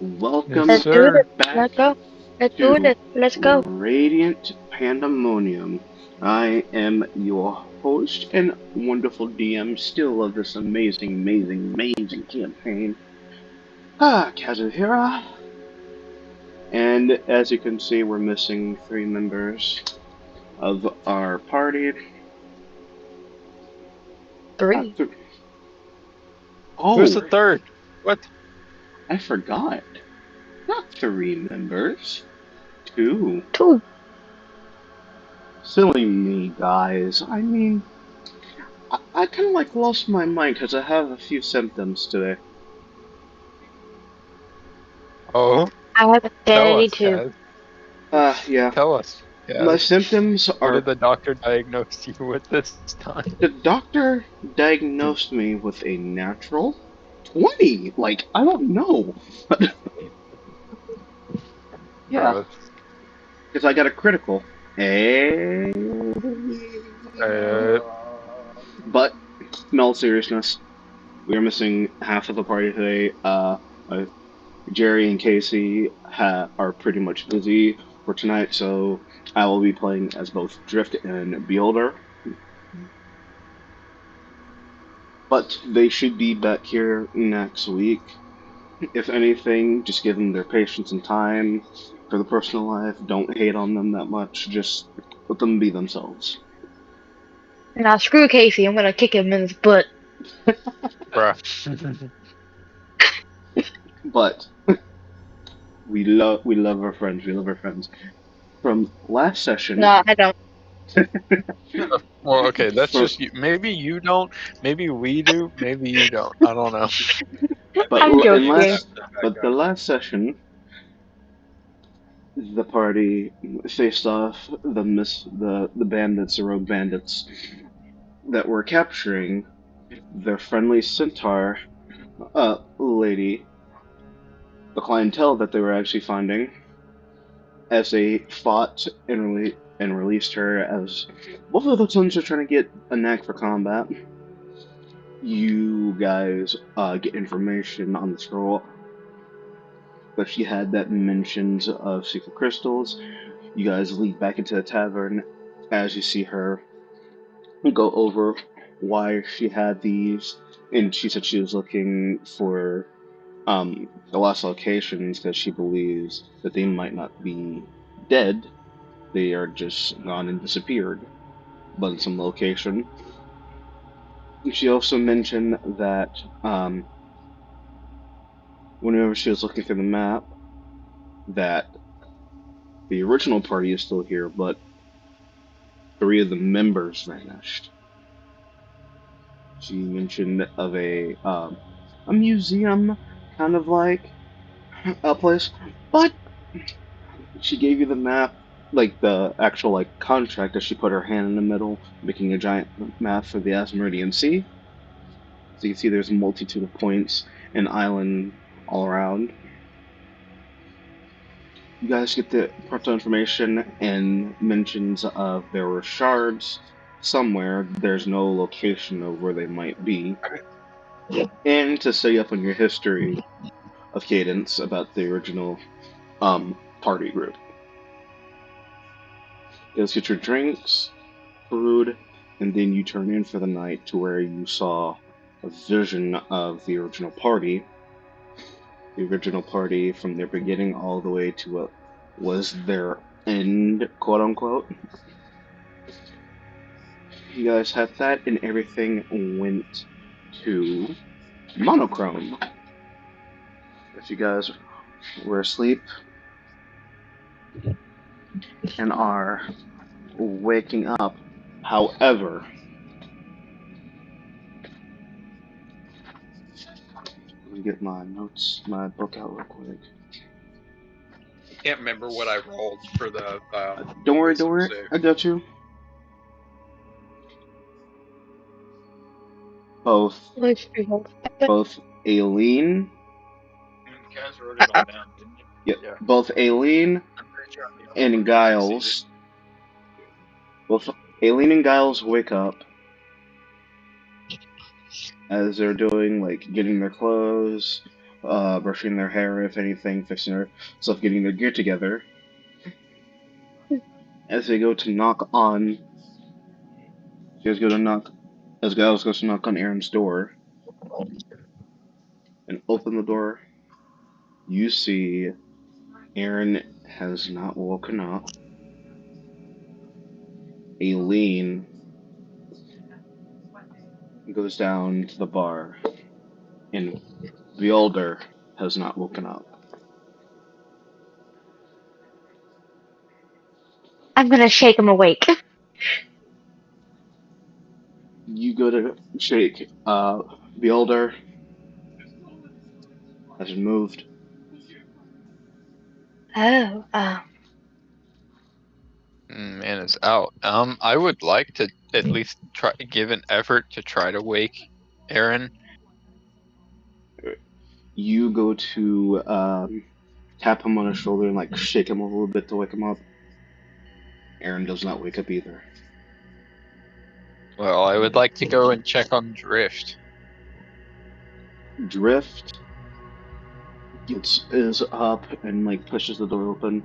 Welcome Yes, Let's do sir. this. back Let's go. Let's do to this. Let's go. Radiant Pandemonium. I am your host and wonderful DM, still of this amazing campaign, Kazuhira. And as you can see, we're missing three members of our party. Three. Who's Oh, the third? What? I forgot. Not three members, two. Two. Silly me, guys. I mean, I kind of like lost my mind because I have a few symptoms today. Oh, I have a tell sanity us, too. Kaz. Yeah. Tell us, My Kaz. symptoms What are did the doctor diagnose you with this time? the doctor diagnosed me with a natural 20. Like, I don't know. Yeah, Gross. because I got a critical. Eh? Uh, But, in all seriousness, we are missing half of the party today. Uh, Jerry and Casey are pretty much busy for tonight, so I will be playing as both Drift and Beholder. But they should be back here next week. If anything, just give them their patience and time for the personal life. Don't hate on them that much. Just let them be themselves. Now screw Casey. I'm gonna kick him in his butt. bruh. But we love our friends. We love our friends. From last session, No, I don't. Well, okay, that's from just you. Maybe you don't. Maybe we do. Maybe you don't. I don't know. but I'm in joking. last but the last session, the party faced off the bandits, the rogue bandits that were capturing their friendly centaur lady, the clientele that they were actually finding, as they fought and released her. As both of the sons are trying to get a knack for combat, you guys get information on the scroll that she had that mentions of secret crystals. You guys lead back into the tavern as you see her go over why she had these, and she said she was looking for the lost locations because she believes that they might not be dead; they are just gone and disappeared, but in some location. She also mentioned that whenever she was looking through the map, that the original party is still here, but three of the members vanished. She mentioned of a museum, kind of like a place, but she gave you the map, like the actual like contract, as she put her hand in the middle, making a giant map for the Asmeridian Sea. So you can see there's a multitude of points and island all around. You guys get the proper information and mentions of there were shards somewhere. There's no location of where they might be. And to stay up on your history of Cadence about the original party group. You guys get your drinks, food, and then you turn in for the night to where you saw a vision of the original party. The original party from their beginning all the way to what was their end, quote unquote. You guys had that, and everything went to monochrome. If you guys were asleep and are waking up, however, let me get my notes, my book out real quick. Can't remember what I rolled for the Don't wisdom worry, save. I got you. Both, Let's do this. both Aileen, Kaz wrote it all down, didn't you? yeah, Yeah. both Aileen I'm pretty sure I'm the only one and who succeeded. Giles, both Aileen and Giles wake up as they're doing like getting their clothes, brushing their hair, if anything, fixing herself, getting their gear together. As they go to knock on, you guys go to knock, as Giles goes to knock on Aaron's door and open the door, you see Aaron has not woken up. Aileen goes down to the bar, and Beholder has not woken up. I'm gonna shake him awake. You go to shake. Beholder hasn't moved. Oh, Man is out. I would like to at least try give an effort to try to wake Aaron. You go to tap him on his shoulder and like shake him a little bit to wake him up. Aaron does not wake up either. Well, I would like to go and check on Drift. Drift is up and like pushes the door open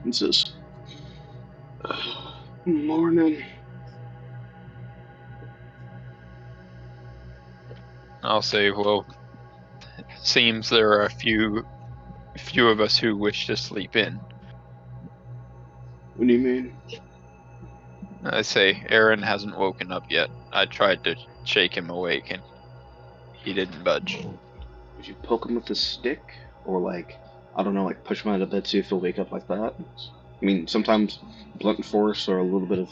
and says, "Morning." I'll say, well, seems there are a few of us who wish to sleep in. What do you mean? I say, Aaron hasn't woken up yet. I tried to shake him awake and he didn't budge. Would you poke him with a stick, or like I don't know, like push him out of bed see if he'll wake up like that? I mean, sometimes blunt force or a little bit of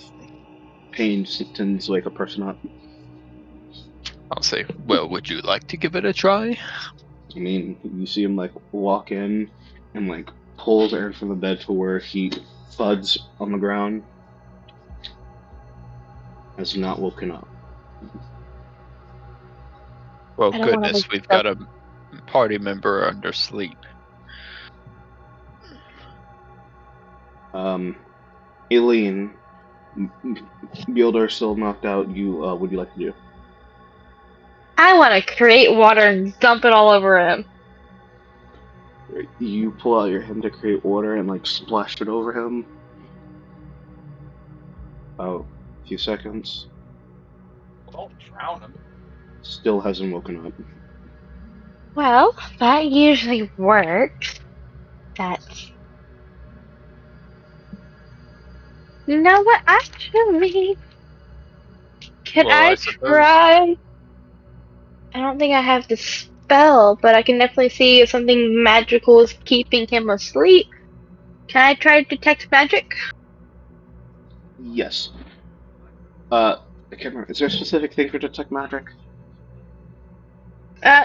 pain tends to wake a person up. I'll say, well, would you like to give it a try? I mean, you see him like walk in and like pulls Aaron from the bed to where he thuds on the ground. Has not woken up. Well, I don't want to goodness, wake we've up. got a party member under sleep. Aileen, Gilder still knocked out. What would you like to do? I want to create water and dump it all over him. You pull out your hand to create water and like splash it over him. About a few seconds. Don't drown him. Still hasn't woken up. Well, that usually works. That's. You know what? Actually, can Well, I I suppose. try? I don't think I have the spell, but I can definitely see if something magical is keeping him asleep. Can I try to detect magic? Yes. I can't remember. Is there a specific thing for detect magic?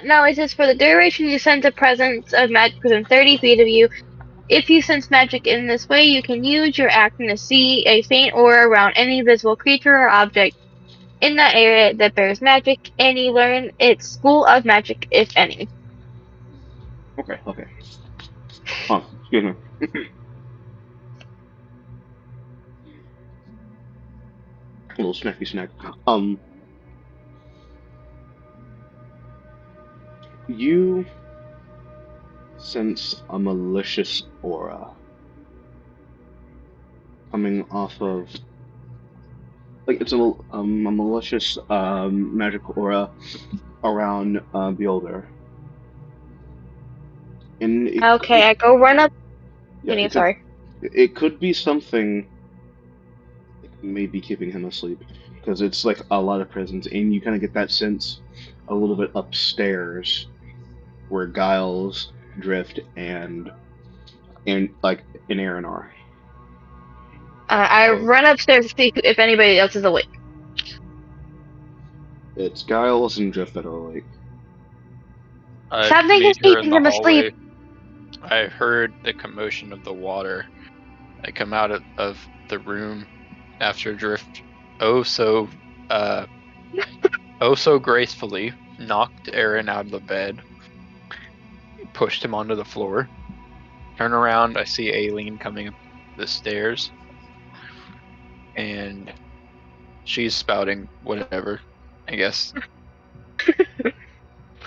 No, it says for the duration you sense a presence of magic within 30 feet of you. If you sense magic in this way, you can use your action to see a faint aura around any visible creature or object in that area that bears magic, and you learn its school of magic, if any. Okay. Okay. Oh, excuse me. A little snacky snack. You sense a malicious aura coming off of like it's a malicious magical aura around Beholder, and Okay, I go run up. yeah, Continue, sorry. it could be something like maybe keeping him asleep because it's like a lot of presence, and you kind of get that sense a little bit upstairs where Giles, Drift, and like an Aaron are. I Well, run upstairs to see if anybody else is awake. It's Giles and Drift that are awake. I Something meet is her in keeping the him asleep. hallway. I heard the commotion of the water. I come out of the room after Drift oh so uh oh so gracefully knocked Aaron out of the bed, pushed him onto the floor. Turn around, I see Aileen coming up the stairs, and she's spouting whatever, I guess.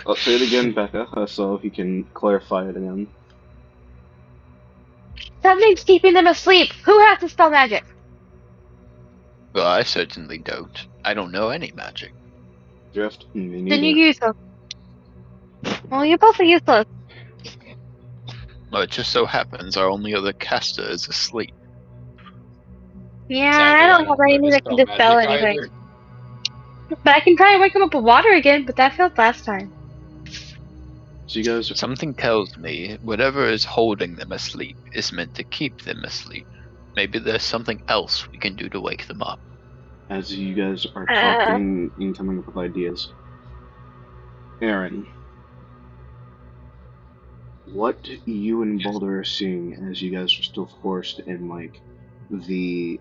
I'll say it again, Becca, so he can clarify it again. Something's keeping them asleep. Who has to spell magic? Well, I certainly don't. I don't know any magic. Drift? Me Then you're neither. useless. Well, you're both useless. Well, it just so happens our only other caster is asleep. Yeah, I Sadly, I don't have don't know to anything that can spell dispel magic anything. either. But I can try and wake him up with water again, but that failed last time. So you guys, Something tells me whatever is holding them asleep is meant to keep them asleep. Maybe there's something else we can do to wake them up. as you guys are Uh, talking and coming up with ideas, Aaron, what you and Yes. Boulder are seeing as you guys are still forced in like the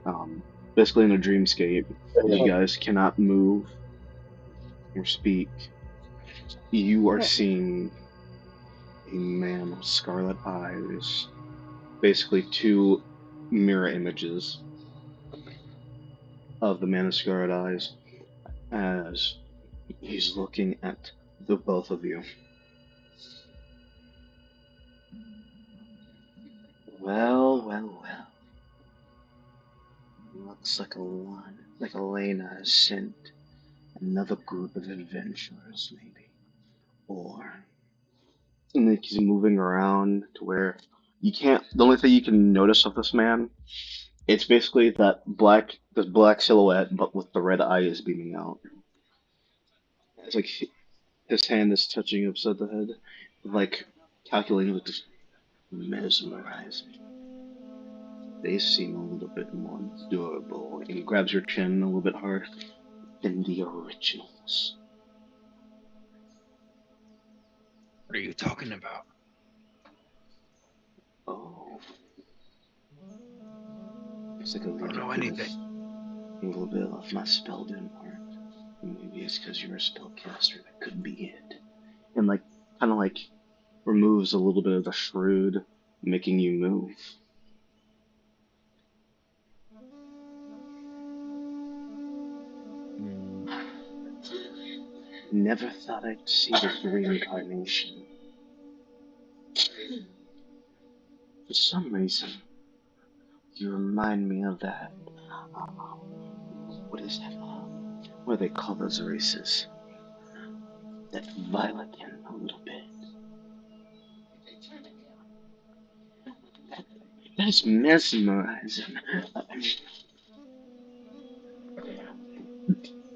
basically in a dreamscape, you guys cannot move or speak. You are seeing a man with scarlet eyes, basically two mirror images of the man with scarlet eyes as he's looking at the both of you. Well, well, well. Looks like Elena has sent another group of adventurers, maybe. Or and then he's moving around to where you can't. The only thing you can notice of this man, it's basically this black silhouette, but with the red eyes beaming out. It's like his hand is touching upside the head, like calculating, with this mesmerizing. They seem a little bit more durable, and he grabs your chin a little bit hard than the originals. What are you talking about? Oh, it's like I don't know anything. a little bit of my spell didn't work. Maybe it's because you're a spellcaster. That could be it. And like, kind of like removes a little bit of the shrewd, making you move. Hmm. Never thought I'd see this reincarnation. For some reason, you remind me of that. What is that? What do they call those races? That Vilakin a little bit. That, that's mesmerizing.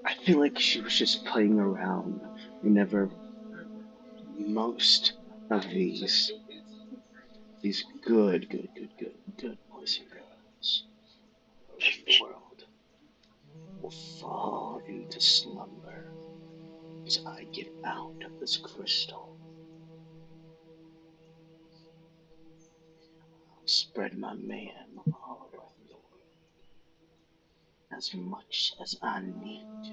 I feel like she was just playing around whenever most of these good boys and girls of the world will fall into slumber as I get out of this crystal. I'll spread my mayhem all over the world as much as I need to.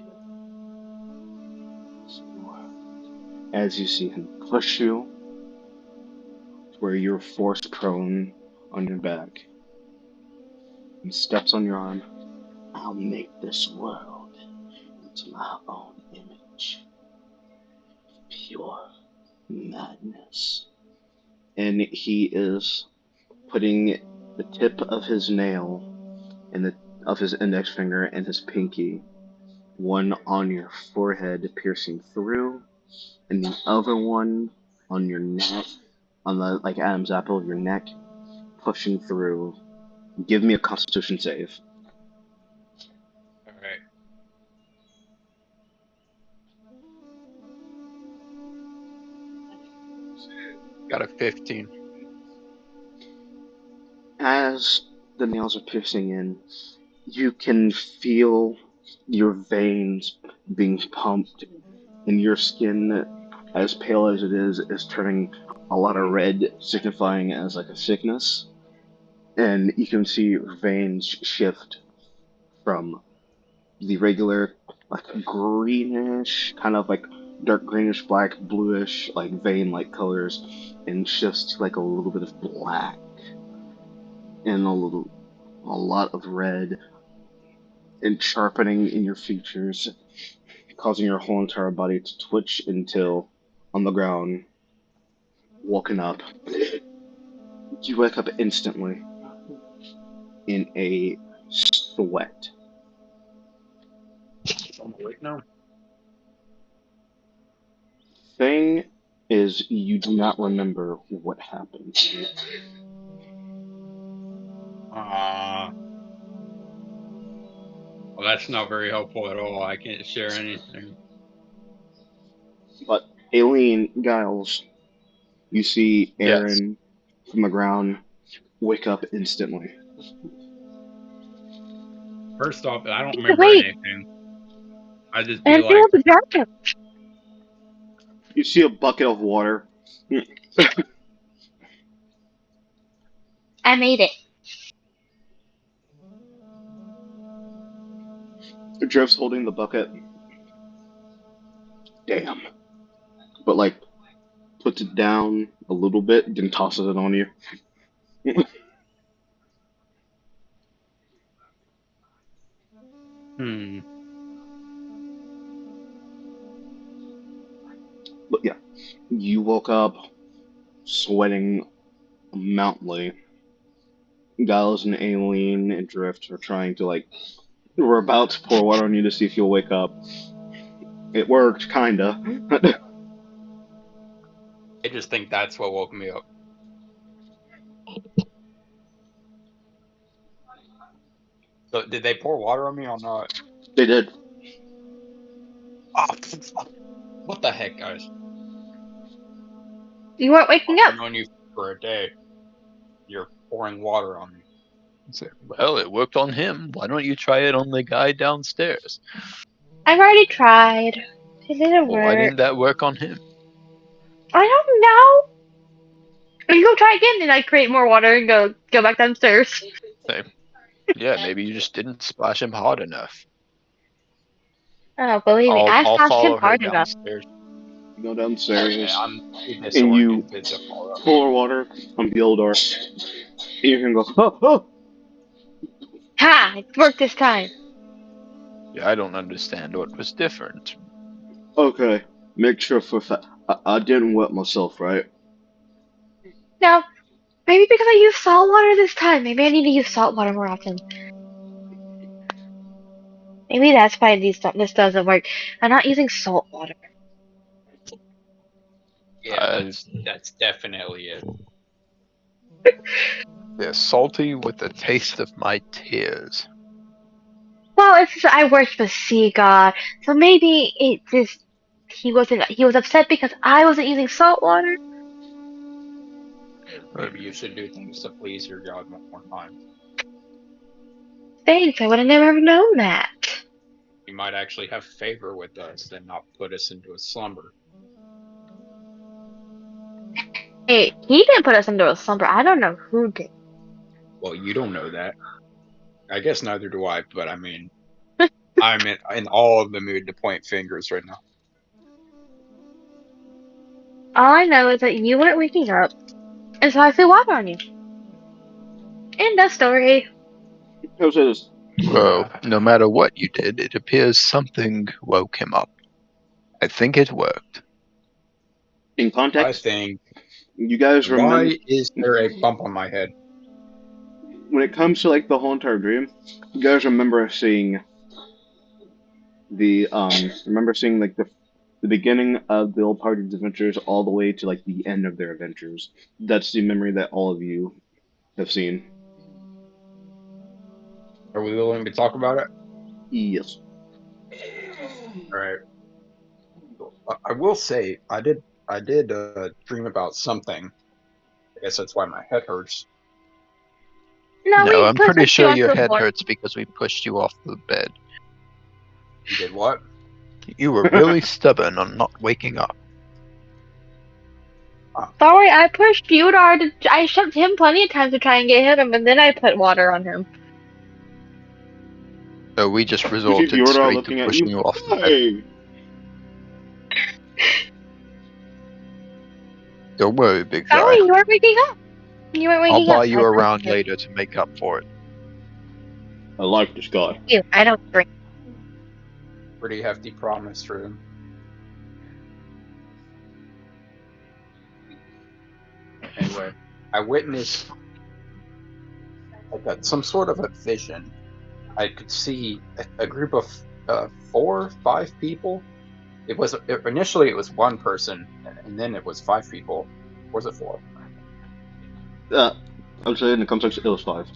As you see him push you to where you're forced prone on your back and steps on your arm, I'll make this world into my own image. Pure madness. And he is putting the tip of his nail and of his index finger and his pinky, one on your forehead piercing through, and the other one on your neck, on the like Adam's apple of your neck, pushing through. Give me a Constitution save. All right. Got a 15. As the nails are piercing in, you can feel your veins being pumped, and your skin, as pale as it is turning a lot of red, signifying as like a sickness. And you can see your veins shift from the regular, like greenish, kind of like dark greenish, black, bluish, like vein-like colors, and shifts to like a little bit of black and a lot of red, and sharpening in your features, causing your whole entire body to twitch until on the ground, walking up. You wake up instantly in a sweat. I'm awake now. Thing is, you do not remember what happened. Well, that's not very helpful at all. I can't share anything. But Aileen, Giles, you see Yes. Aaron from the ground wake up instantly. First off, I don't He's remember awake anything. I just be and feel like, the dark. You see a bucket of water. I made it. Drift's holding the bucket. Damn. But like puts it down a little bit, then tosses it on you. hmm. But yeah, you woke up sweating mountly. Giles and Aileen and Drift are trying to like. We're about to pour water on you to see if you'll wake up. It worked, kinda. I just think that's what woke me up. So, did they pour water on me or not? They did. Oh, what the heck, guys? You weren't waking I've up. known you for a day. You're pouring water on me. Well, it worked on him. Why don't you try it on the guy downstairs? I've already tried. It didn't Well, why work. didn't that work on him? I don't know. You go try again, and I create more water and go back downstairs. Say, yeah, maybe you just didn't splash him hard enough. Oh, believe me, I I'll splashed him follow her hard enough. downstairs. You go Yeah, downstairs I'm too and you disoriented to follow. pour water on the old door. And you can go, oh, oh. Ha! It worked this time. Yeah, I don't understand what was different. Okay, make sure for I didn't wet myself, right? Now, maybe because I used salt water this time. Maybe I need to use salt water more often. Maybe that's why this doesn't work. I'm not using salt water. Yeah, that's definitely it. They're salty with the taste of my tears. Well, it's just, I worked with Sea God, so maybe it just he was upset because I wasn't using salt water. Maybe you should do things to please your god more times. Thanks, I would have never known that. You might actually have favor with us and not put us into a slumber. Hey, he didn't put us into a slumber. I don't know who did. Well, you don't know that. I guess neither do I, but I mean, I'm in all of the mood to point fingers right now. All I know is that you weren't waking up, and so I threw water on you. End of story. How's this? Well, no matter what you did, it appears something woke him up. I think it worked. In I context, think. you guys remember Why is there a bump on my head? when it comes to like the whole entire dream, you guys remember seeing like the beginning of the old party's adventures all the way to like the end of their adventures. That's the memory that all of you have seen. Are we willing to talk about it? Yes. All right. I will say I did dream about something. I guess that's why my head hurts. No, No, we I'm pretty pushed you sure onto your the head floor. hurts because we pushed you off the bed. You did what? You were really stubborn on not waking up. Sorry, I pushed you hard. I shoved him plenty of times to try and get him, and then I put water on him. So we just You resorted were all straight to looking at pushing you. you off the bed. Hey! Don't worry, big guy. Sorry, you weren't waking up. You weren't I'll waking buy up. you I around pushed you. later to make up for it. I like this guy. Ew, I don't drink. Pretty hefty promise for him. Anyway, I witnessed some sort of a vision. I could see a group of 5 people. Initially it was one person, and then it was 5 people. Or was it 4? I would say in the context it was 5.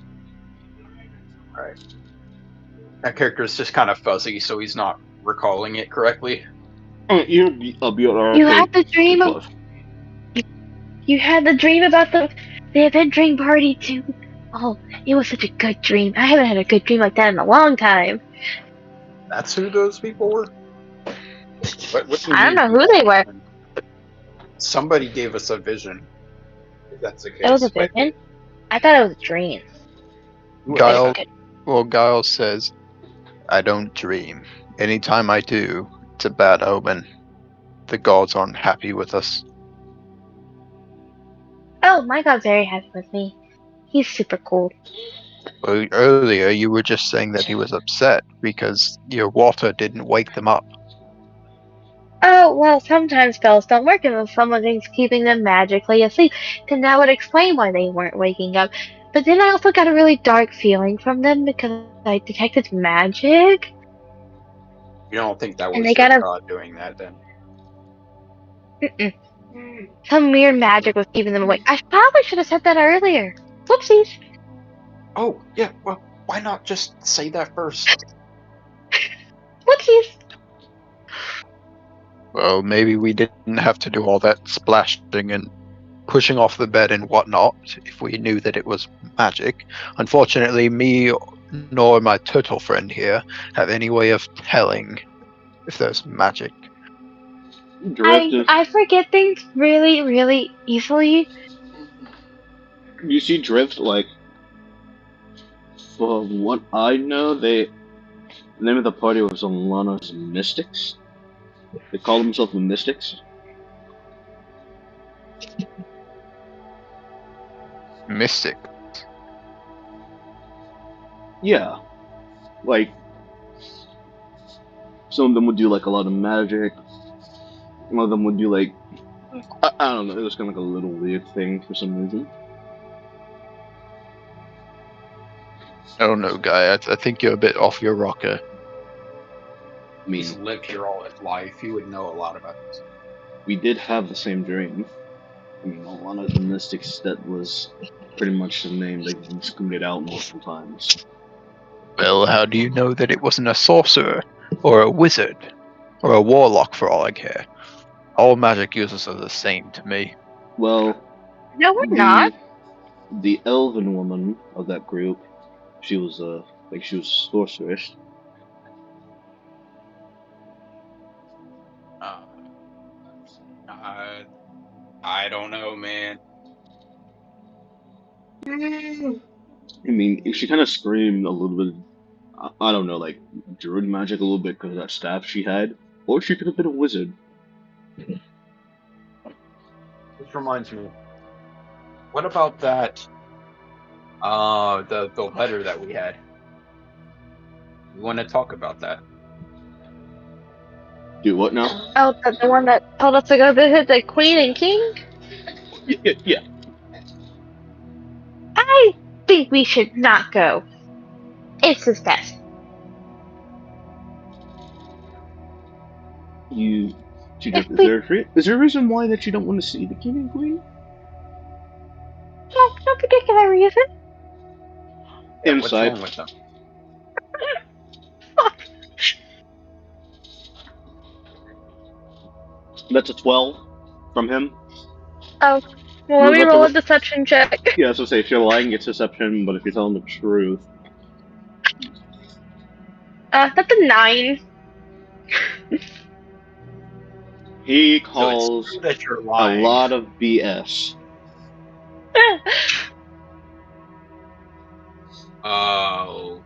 All right. That character is just kind of fuzzy, so he's not recalling it correctly. I'll be You had the dream of you had the dream about the event dream party too. Oh, it was such a good dream. I haven't had a good dream like that in a long time. That's who those people were. What do you I don't mean? know who they were. Somebody gave us a vision. If that's the It was a case, vision. I thought it was a dream. Guile, Guile says, I don't dream. Anytime I do, it's a bad omen. The gods aren't happy with us. Oh, my god's very happy with me. He's super cool. Well, earlier you were just saying that he was upset because your water didn't wake them up. Oh, well, sometimes spells don't work if someone's keeping them magically asleep, then that would explain why they weren't waking up. But then I also got a really dark feeling from them because I detected magic, you don't think that and was they your got god doing that then? mm-mm. Some weird magic was keeping them awake. I probably should have said that earlier. Whoopsies. Oh, yeah, well, why not just say that first? Whoopsies. Well, maybe we didn't have to do all that splashing and pushing off the bed and whatnot if we knew that it was magic. Unfortunately, me nor my turtle friend here have any way of telling if there's magic. Drift is. I forget things really, really easily. You see Drift, like, from what I know, the name of the party was Alana's Mystics. They call themselves the Mystics. Mystic. Yeah. Like, some of them would do, like, a lot of magic. Some of them would do, like, I don't know, it was kind of like a little weird thing for some reason. I don't know, Guy. I think you're a bit off your rocker. I He's mean, lived here all his life. He would know a lot about this. we did have the same dream. I mean, Alana's Mystics, that was pretty much the name that you screamed out multiple times. Well, how do you know that it wasn't a sorcerer, or a wizard, or a warlock for all I care? All magic users are the same to me. Well, No, we're not. the elven woman of that group, she was she was a sorceress. Uh, I don't know, man. I mean, she kind of screamed a little bit. I don't know, like druid magic a little bit because of that staff she had, or she could have been a wizard. This reminds me. What about that? The letter that we had. We want to talk about that. Do what now? Oh, the one that told us to go visit the Queen and King? Yeah. I think we should not go. It's his best. You, If is there a reason why that you don't want to see the king and queen? no particular reason. Yeah, what's Insight. wrong with them? That's a 12 from him. Oh, well, You're let me about roll a to. deception check. Yeah, so say if you're lying, it's deception, but if you're telling the truth, That's a 9. he So it's calls true that you're a lying. lot of BS. Oh.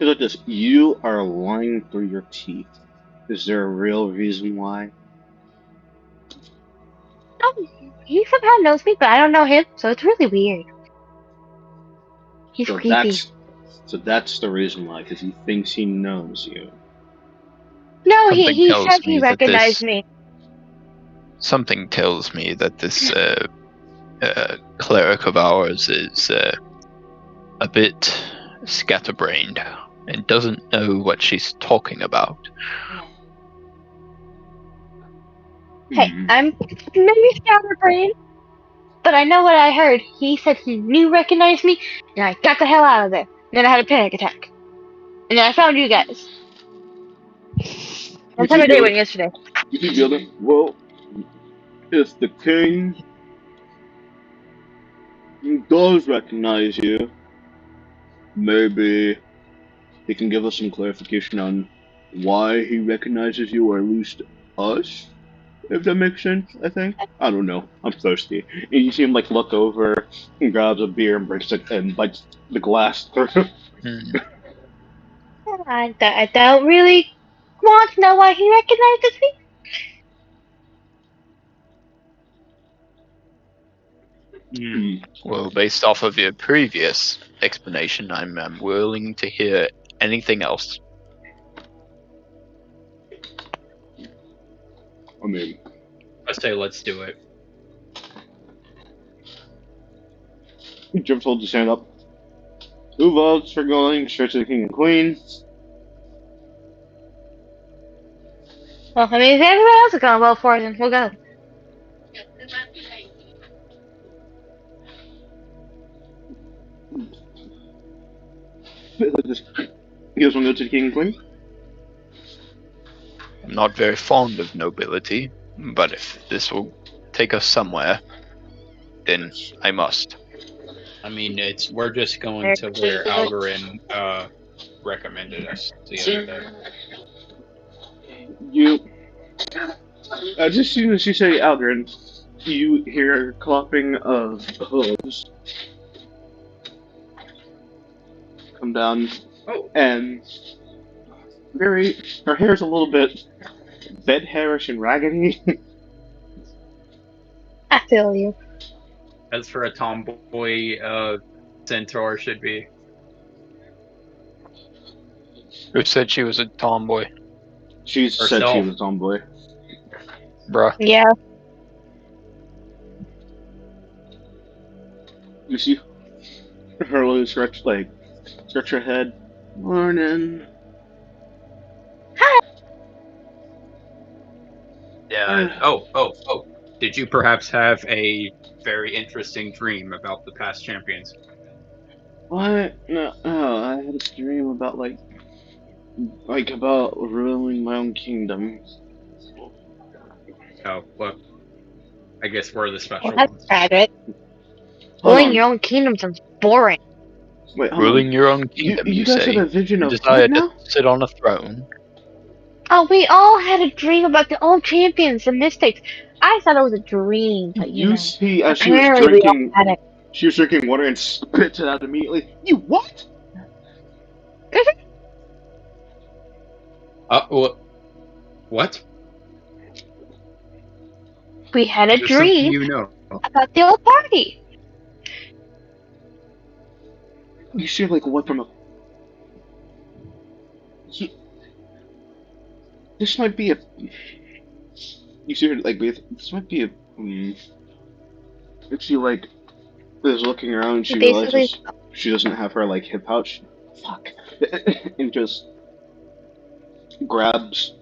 Look at this. You are lying through your teeth. Is there a real reason why? Oh, he somehow knows me, but I don't know him, so it's really weird. He's So creepy. that's the reason why, because he thinks he knows you. No, Something he tells said he me that recognized this me. Something tells me that this cleric of ours is a bit scatterbrained and doesn't know what she's talking about. Hey, I'm maybe scatterbrained, but I know what I heard. He said he recognized me, and I got the hell out of there. Then I had a panic attack. And then I found you guys. That's how my day went yesterday. You keep yelling. Well, if the king does recognize you, maybe he can give us some clarification on why he recognizes you, or at least us, if that makes sense, I think. I don't know. I'm thirsty. And you see him like look over and grabs a beer and breaks it and bites the glass through. I don't really want to know why he recognizes me. Well, based off of your previous explanation, I'm willing to hear anything else. I mean, I say let's do it. Jim holds his hand up. Who votes for going straight to the king and queen? Well, I mean, if everybody else is going to vote for it, then we'll go. You guys want to go to the king and queen? I'm not very fond of nobility, but if this will take us somewhere, then I must. I mean, we're just going to where Algarin recommended us the other day. You, just as soon as you say Algren, you hear clopping of hooves come down, and her hair's a little bit bed hairish and raggedy. I feel you. As for a tomboy centaur should be. Who said she was a tomboy? She said she was a tomboy. Bruh. Yeah. You see her little stretch her head. Morning. Hi. Yeah. Oh. Did you perhaps have a very interesting dream about the past champions? What? No, oh, I had a dream about about ruling my own kingdom. Oh, well, I guess we're the Well, special that's ones. tragic. Hold Ruling on. your own kingdom sounds boring. Wait, hold Ruling on. your own kingdom, You you guys say? had a vision You of what desire to now? sit on a throne? Oh, we all had a dream about the old champions and mistakes. I thought it was a dream, but You see, as apparently we all had it. she was drinking water and spits it out immediately. You what? What? We had a There's something dream you know. about the old party. You see, what from a. This might be a. You see her, this might be a. If she, is looking around, she Basically, realizes she doesn't have her, hip pouch. Fuck. And just grabs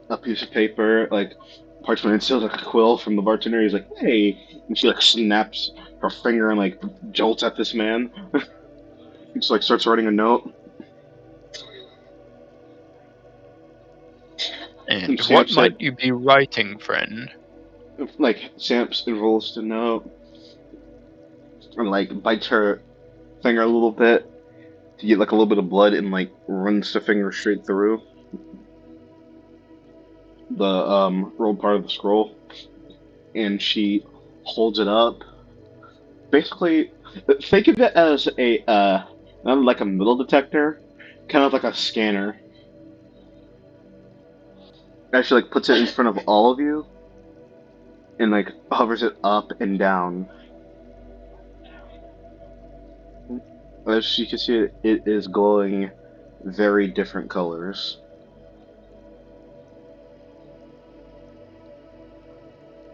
a piece of paper, parchment, and seals, a quill from the bartender. He's like, hey. And she, snaps her finger and, jolts at this man. Just, starts writing a note. And what might you be writing, friend? Samps rolls the note and bites her finger a little bit to get a little bit of blood and runs the finger straight through the rolled part of the scroll, and she holds it up. Basically, think of it as not like a metal detector, kind of like a scanner. Actually, puts it in front of all of you and hovers it up and down. As you can see, it is glowing, very different colors.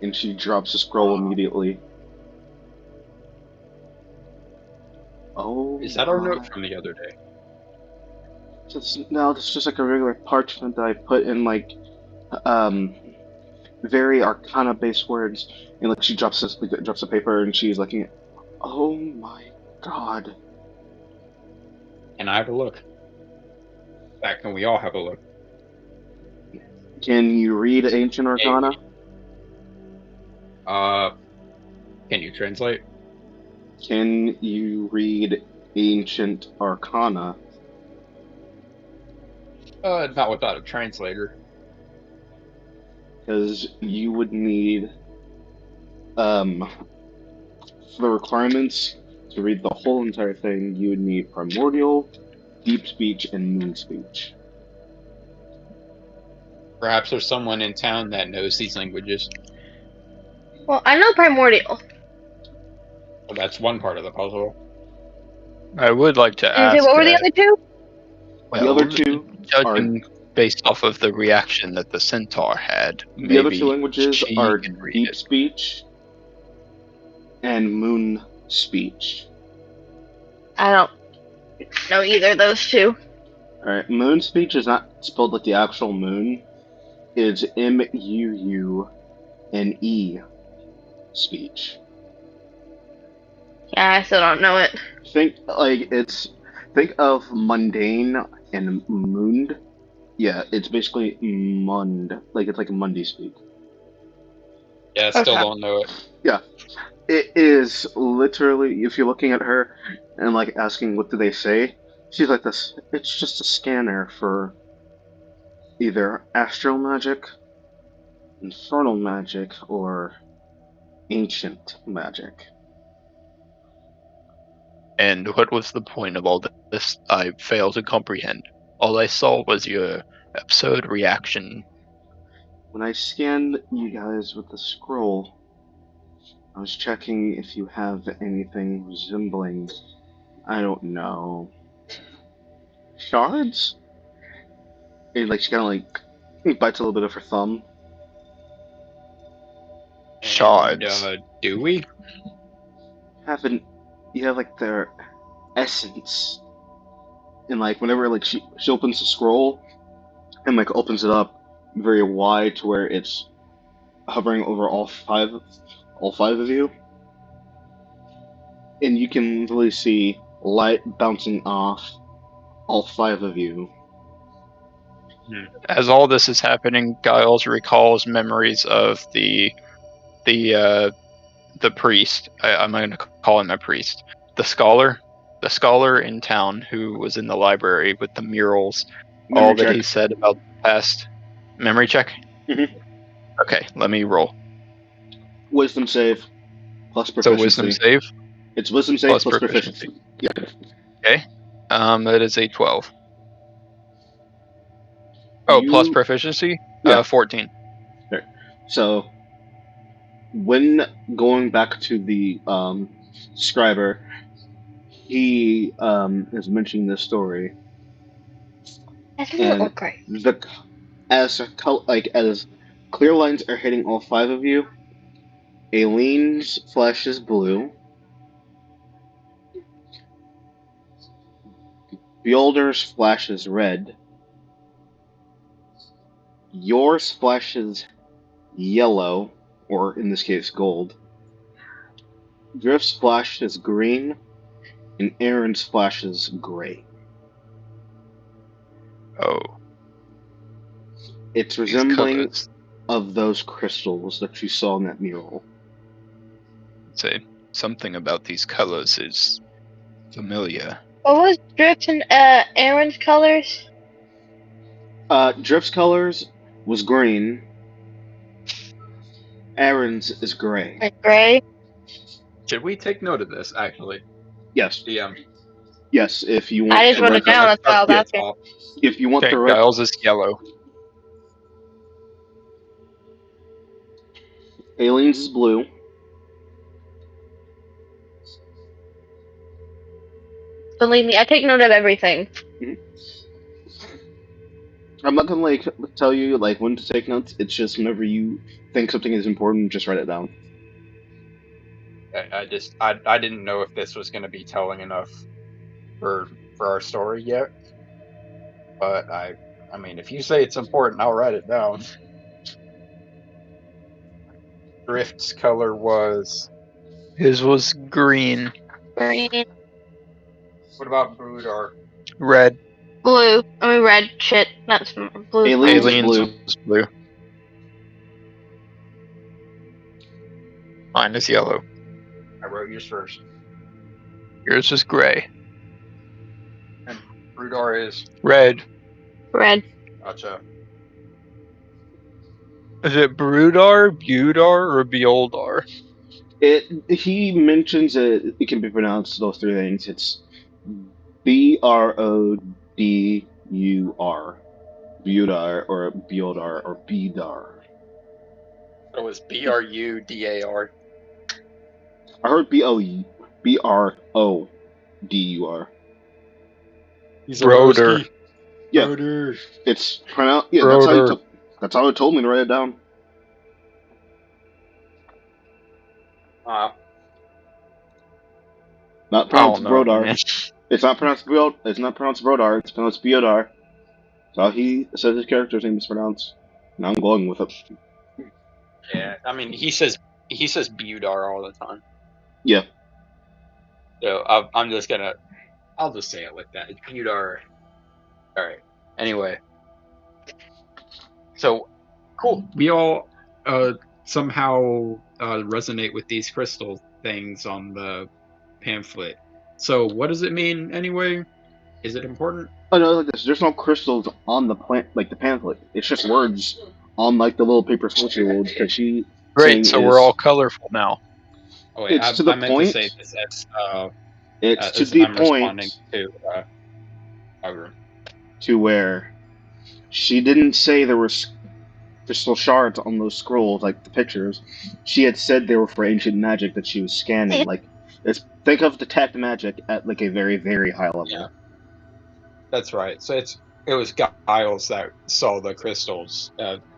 and she drops the scroll immediately. Oh, Is that our my. note from the other day? No, it's just like a regular parchment that I put in like very arcana based words, and like she drops the paper and she's looking at. Oh my god! Can I have a look? In fact, can we all have a look? Can you read ancient arcana? Can you translate? Can you read ancient arcana? Not without a translator. Because you would need for the requirements to read the whole entire thing. You would need primordial, deep speech, and moon speech. Perhaps there's someone in town that knows these languages. Well, I know primordial. Well, that's one part of the puzzle. I would like to And so ask, what were the other two? The other well, two are judging based off of the reaction that the centaur had, the other two maybe languages she are can read deep it. speech and moon speech. I don't know either of those two. Alright, moon speech is not spelled like the actual moon. It's Muune speech. Yeah, I still don't know it. Think of mundane and moond. Yeah, it's basically mund. Like it's like Monday speak. Yeah, I still Okay. don't know it. Yeah. It is literally, if you're looking at her and like asking what do they say, she's like this. It's just a scanner for either astral magic, infernal magic, or ancient magic. And what was the point of all this? I fail to comprehend. All I saw was your absurd reaction. When I scanned you guys with the scroll, I was checking if you have anything resembling, I don't know, shards? And like she kind of like bites a little bit of her thumb. Shards. And, do we? Haven't you have like their essence? And like whenever like she opens the scroll and like opens it up very wide to where it's hovering over all five of you, and you can really see light bouncing off all five of you. As all this is happening, Giles recalls memories of the priest. I'm going to call him a priest. The scholar in town who was in the library with the murals. Memory All that check. he said about the past. Memory check. Mhm. Okay, let me roll. Wisdom save plus So proficiency. wisdom save It's wisdom save plus plus proficiency. proficiency. Yeah. Okay. That is a 12. Oh, plus proficiency? Yeah. 14. Okay. So when going back to the scriber, he is mentioning this story, That doesn't and look right. as clear lines are hitting all five of you, Aileen's flashes blue, Beholder's flashes red, yours flashes yellow, or in this case gold, Drift's flashes green, and Aaron's flashes gray. Oh. It's These resembling colors. of those crystals that you saw in that mural. Say something about these colors is familiar. What was Drift and Aaron's colors? Drift's colors was green. Aaron's is gray. Like gray. Should we take note of this, actually? Yes, DM. yes. If you I want just the wrote it down. That's why I was yeah, asking. if you want Okay, the Giles is yellow. Aliens is blue. Believe me, I take note of everything. I'm not gonna like tell you like when to take notes. It's just whenever you think something is important, just write it down. I didn't know if this was going to be telling enough for our story yet, but I mean, if you say it's important, I'll write it down. Drift's color was. His was green, Green, What about Broodar? red. blue. I mean red. Shit, that's blue. Aliens Fine. was Aliens blue. was blue. Mine is yellow. I wrote yours first. Yours is gray. And Broodar is. Red. Red. Gotcha. Is it Brudar, Budar, or Bioldar? He mentions it can be pronounced those three things. It's Brodur, Budar or Biodar or Bidar. It was Brudar. I heard Brodur. He's Broder. Yeah, Broder. it's pronounced. Yeah, Broder. that's how it told me to write it down. Not I pronounced don't know, Brodar. man. It's not pronounced Brodar. It's not pronounced Brodar. It's pronounced Biodar. That's how he says his character's name is pronounced. Now I'm going with it. Yeah, I mean, he says Budar all the time. Yeah. So I'm just gonna. I'll just say it like that. It's Budar. All right. Anyway, so cool. We all somehow resonate with these crystal things on the pamphlet. So what does it mean anyway? Is it important? Oh no, like this. There's no crystals on the plant, like the pamphlet. It's just words on like the little paper switcherboards that she saying Great, so is. we're all colorful now. Oh wait, It's to the I meant to point. say this It's to as the I'm responding point to Ogre. to where she didn't say there were crystal shards on those scrolls, like the pictures. She had said they were for ancient magic that she was scanning. Like, think of detect magic at like a very, very high level. Yeah. That's right. So it was Giles that saw the crystals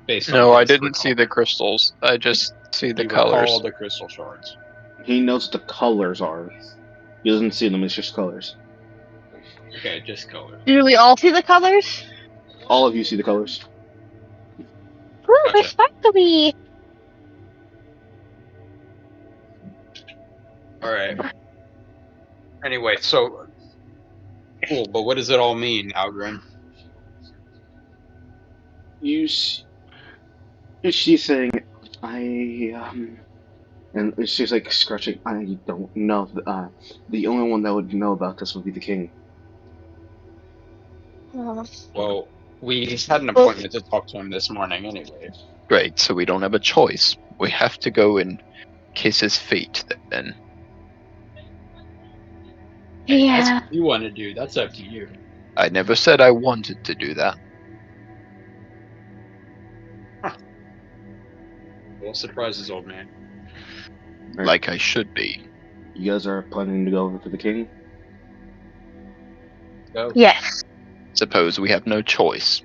based on. No, I his didn't see the recall. crystals. I just see the He colors. recalled the crystal shards. He knows what the colors are. He doesn't see them, it's just colors. Okay, just colors. Do we all see the colors? All of you see the colors. Ooh, Gotcha. respectfully. All right. Anyway, so cool, but what does it all mean, Algren? She's saying, and she's like scratching. I don't know. The only one that would know about this would be the king. Well, we had an appointment to talk to him this morning anyway. Great, so we don't have a choice. We have to go and kiss his feet then. Yeah. That's what you want to do. That's up to you. I never said I wanted to do that. Well, surprises, old man. Right. Like I should be. You guys are planning to go over to the king? Go. Yes. Suppose we have no choice.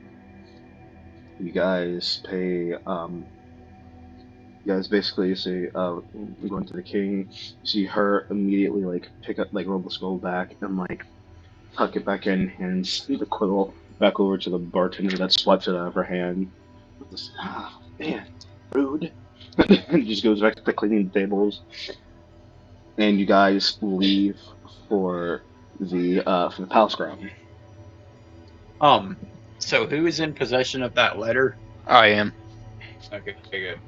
You guys pay, you guys basically say, we're going to the king. You see her immediately, like, pick up, like, roll the scroll back and, like, tuck it back in, hands the quill back over to the bartender that swipes it out of her hand. Man, rude. And just goes back to cleaning the tables. And you guys leave for the palace ground. So who is in possession of that letter? I am. Okay, good.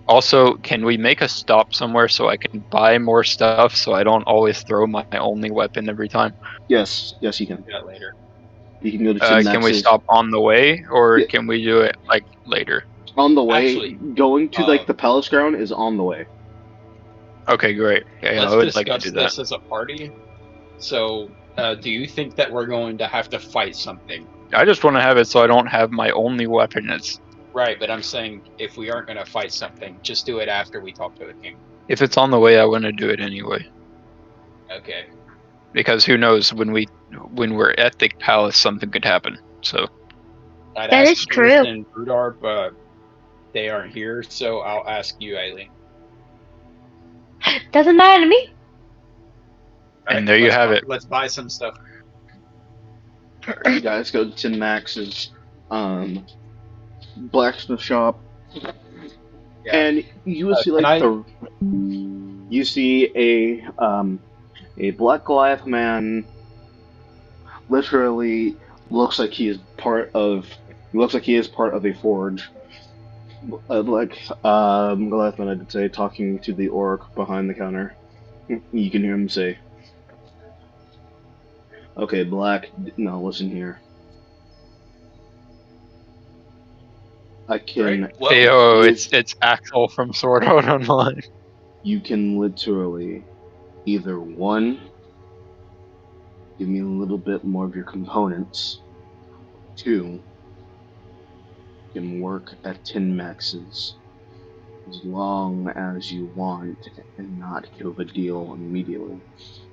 Also, can we make a stop somewhere so I can buy more stuff so I don't always throw my only weapon every time? Yes, you can. Do that later. You can go to Can we stop on the way, or Yeah. can we do it like later? On the way. Actually, going to like the palace ground is on the way. Okay, great. Yeah, let's I would discuss like to do that. this as a party. So, do you think that we're going to have to fight something? I just want to have it so I don't have my only weapon. It's Right, but I'm saying if we aren't going to fight something, just do it after we talk to the king. if it's on the way, I want to do it anyway. Okay. Because who knows, when we're at the palace, something could happen. So I'd That ask is Drift true. and Brudar, but they aren't here, so I'll ask you, Aileen. Doesn't matter to me. All right, And there you have it. let's buy some stuff. You guys go to Max's blacksmith shop, Yeah. and you will see Can I? you see a black Goliath man. Literally looks like he is part of. Looks like he is part of a forge. Goliath man, I'd say, talking to the orc behind the counter. You can hear him say, "Okay, Black. No, listen here. I Great. can. Well, Yo, Lit- it's Axel from Sword Art Online. you can literally either one, give me a little bit more of your components. Two, you can work at 10 maxes as long as you want and not kill the deal immediately."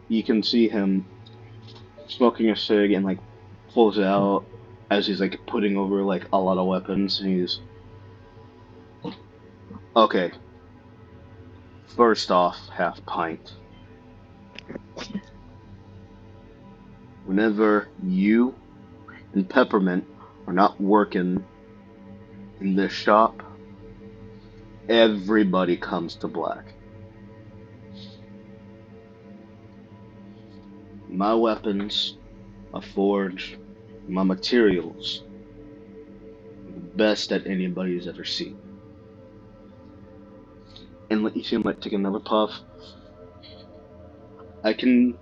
You can see him smoking a cig and like pulls it out as he's like putting over like a lot of weapons, and he's okay. First off, half pint. Whenever you and Peppermint are not working in this shop, everybody comes to Black. My weapons, my forge, my materials, the best that anybody's ever seen. And let you see him like take another puff. I can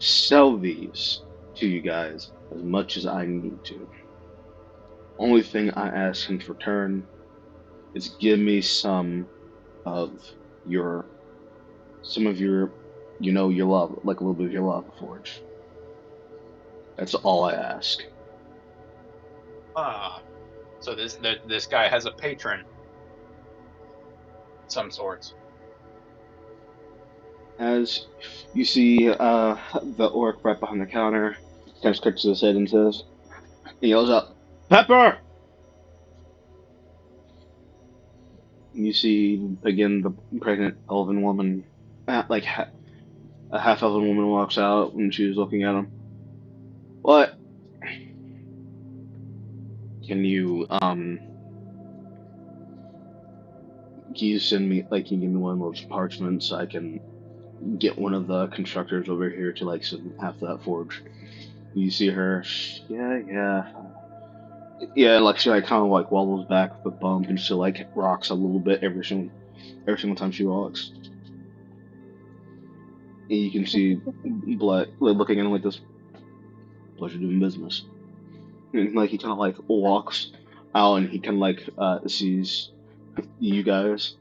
sell these to you guys as much as I need to. Only thing I ask in return is give me of your some of your your love, like a little bit of your lava forge. That's all I ask. so this guy has a patron of some sorts. As you see the orc right behind the counter, kind of scratches his head and says, he yells out, "Pepper!" You see again the pregnant elven woman, a half elven woman walks out and she's looking at him. What? Can you can you send me can you give me one of those parchments so I can get one of the constructors over here to like send half that forge? You see her, yeah, like she like kind of like wobbles back with a bump and she like rocks a little bit every single time she walks. And you can see Black looking at him like this. Pleasure doing business. And like he kind of like walks out and he kind of like sees you guys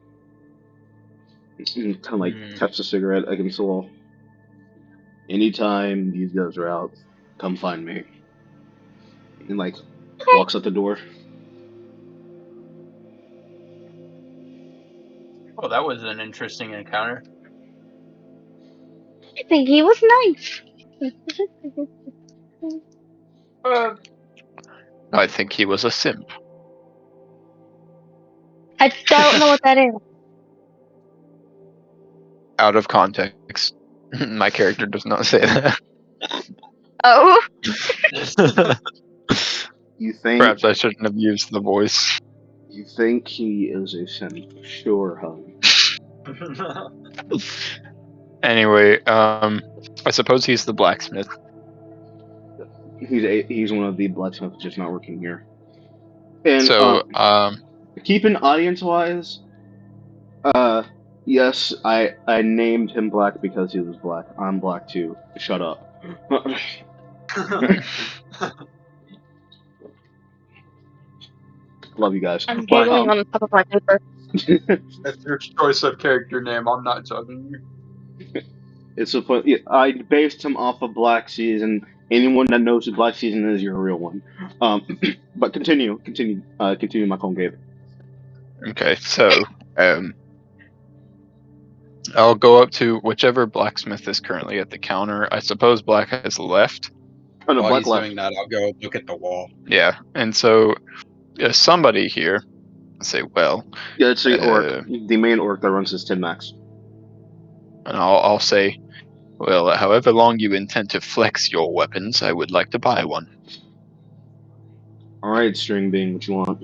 and kind of like taps a cigarette against the wall. Anytime these guys are out, come find me. And like walks out the door. Oh, that was an interesting encounter. I think he was nice. Uh, I think he was a simp. I don't know what that is. Out of context. My character does not say that. Oh, You think Perhaps I shouldn't have used the voice. you think he is a simp? Sure, hun. Anyway, I suppose he's the blacksmith. He's one of the blacksmiths just not working here. And So, keeping audience wise, uh, yes, I named him Black because he was black. I'm black too. Shut up. Love you guys. I'm But giggling on the top of my paper. That's your choice of character name. I'm not judging you. it's a fun. Yeah, I based him off of Black Season. Anyone that knows who Black Season is, you're a real one. But continue, Michael and Gabe. okay, so, I'll go up to whichever blacksmith is currently at the counter. I suppose Black has left. Oh no, While black he's left. doing that, I'll go look at the wall. Yeah, and so somebody here say, well, Yeah, it's the orc. uh, The main orc that runs this 10 max. and I'll say, well, however long you intend to flex your weapons, I would like to buy one. Alright, string bean, what you want?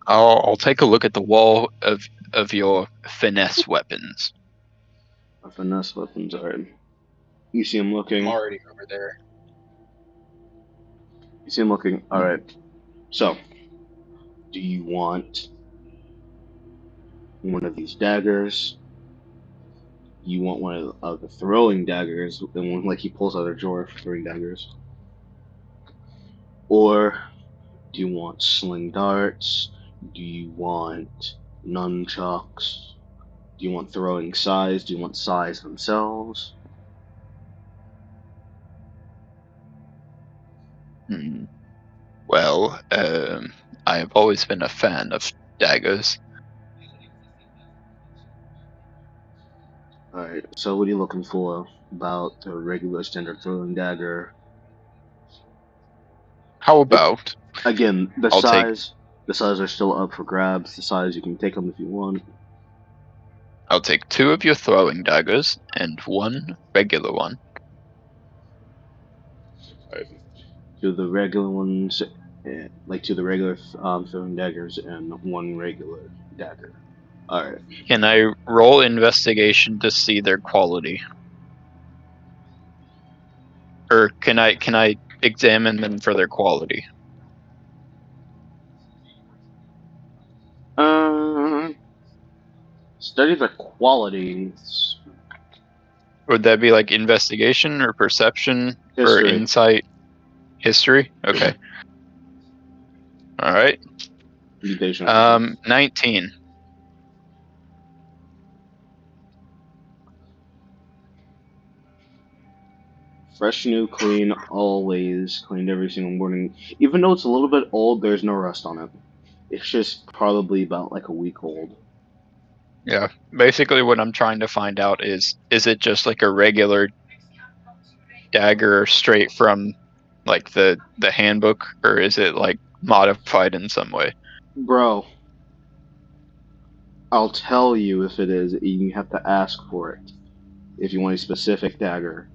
I'll take a look at the wall of your finesse weapons. Finesse weapons, alright. You see him I'm looking. already over there. You see him looking. Alright. So, do you want one of these daggers? You want one of the throwing daggers, and one like he pulls out a drawer for throwing daggers? Or do you want sling darts? Do you want nunchucks? Do you want throwing sais? Do you want sais themselves? Hmm. Well, I have always been a fan of daggers. Alright, so what are you looking for? About the regular standard throwing dagger? How about Again, I'll take the size are still up for grabs. The size you can take them if you want. I'll take 2 of your throwing daggers and 1 regular one. To the regular ones, to the regular throwing daggers and one regular dagger. All right. Can I roll investigation to see their quality? Or can I examine them for their quality? Study the qualities. Would that be like investigation or perception or History. insight? History? Okay. All right. Be patient with me. 19. Fresh, new, clean, always cleaned every single morning. Even though it's a little bit old, there's no rust on it. It's just probably about like a week old. Yeah. Basically what I'm trying to find out is it just like a regular dagger straight from like the handbook, or is it like modified in some way? Bro, I'll tell you if it is. You have to ask for it if you want a specific dagger.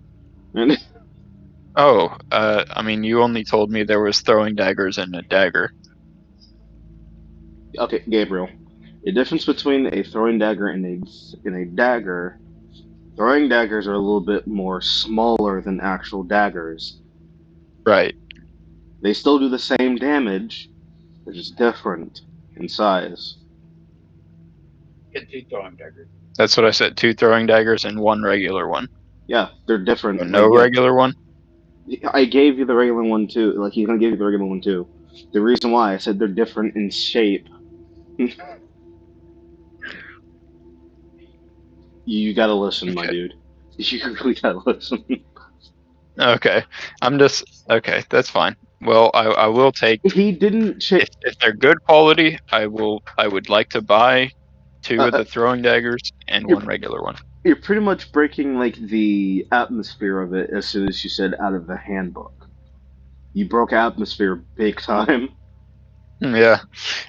Oh, I mean, you only told me there was throwing daggers and a dagger. Okay, Gabriel. The difference between a throwing dagger and a dagger. Throwing daggers are a little bit more smaller than actual daggers. Right. They still do the same damage, they're just different in size. Get 2 throwing daggers. That's what I said. 2 throwing daggers and 1 regular one. Yeah, they're So different. no Like, yeah, regular one? I gave you the regular one too. Like, he's gonna give you the regular one too. The reason why I said they're different in shape. You gotta listen, my Okay. dude. You really gotta listen. Okay. Okay, that's fine. Well, I will take, He didn't change. if they're good quality, I would like to buy 2 of the throwing daggers and You're 1 regular one. you're pretty much breaking like the atmosphere of it as soon as you said out of the handbook. You broke atmosphere big time. Yeah.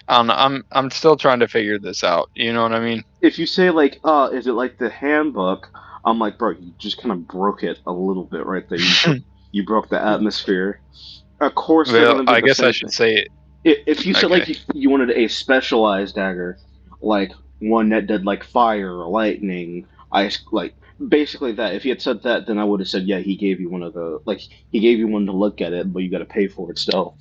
I'm still trying to figure this out. You know what I mean? If you say like, is it like the handbook? I'm like, bro, you just kind of broke it a little bit right there. You broke the atmosphere. Of course, they're Well, gonna be I the guess I same should thing. say it. If you said like Okay. you wanted a specialized dagger, like one that did like fire or lightning, ice, like basically that. If he had said that, then I would have said, yeah, he gave you one of the like he gave you one to look at it, but you got to pay for it still.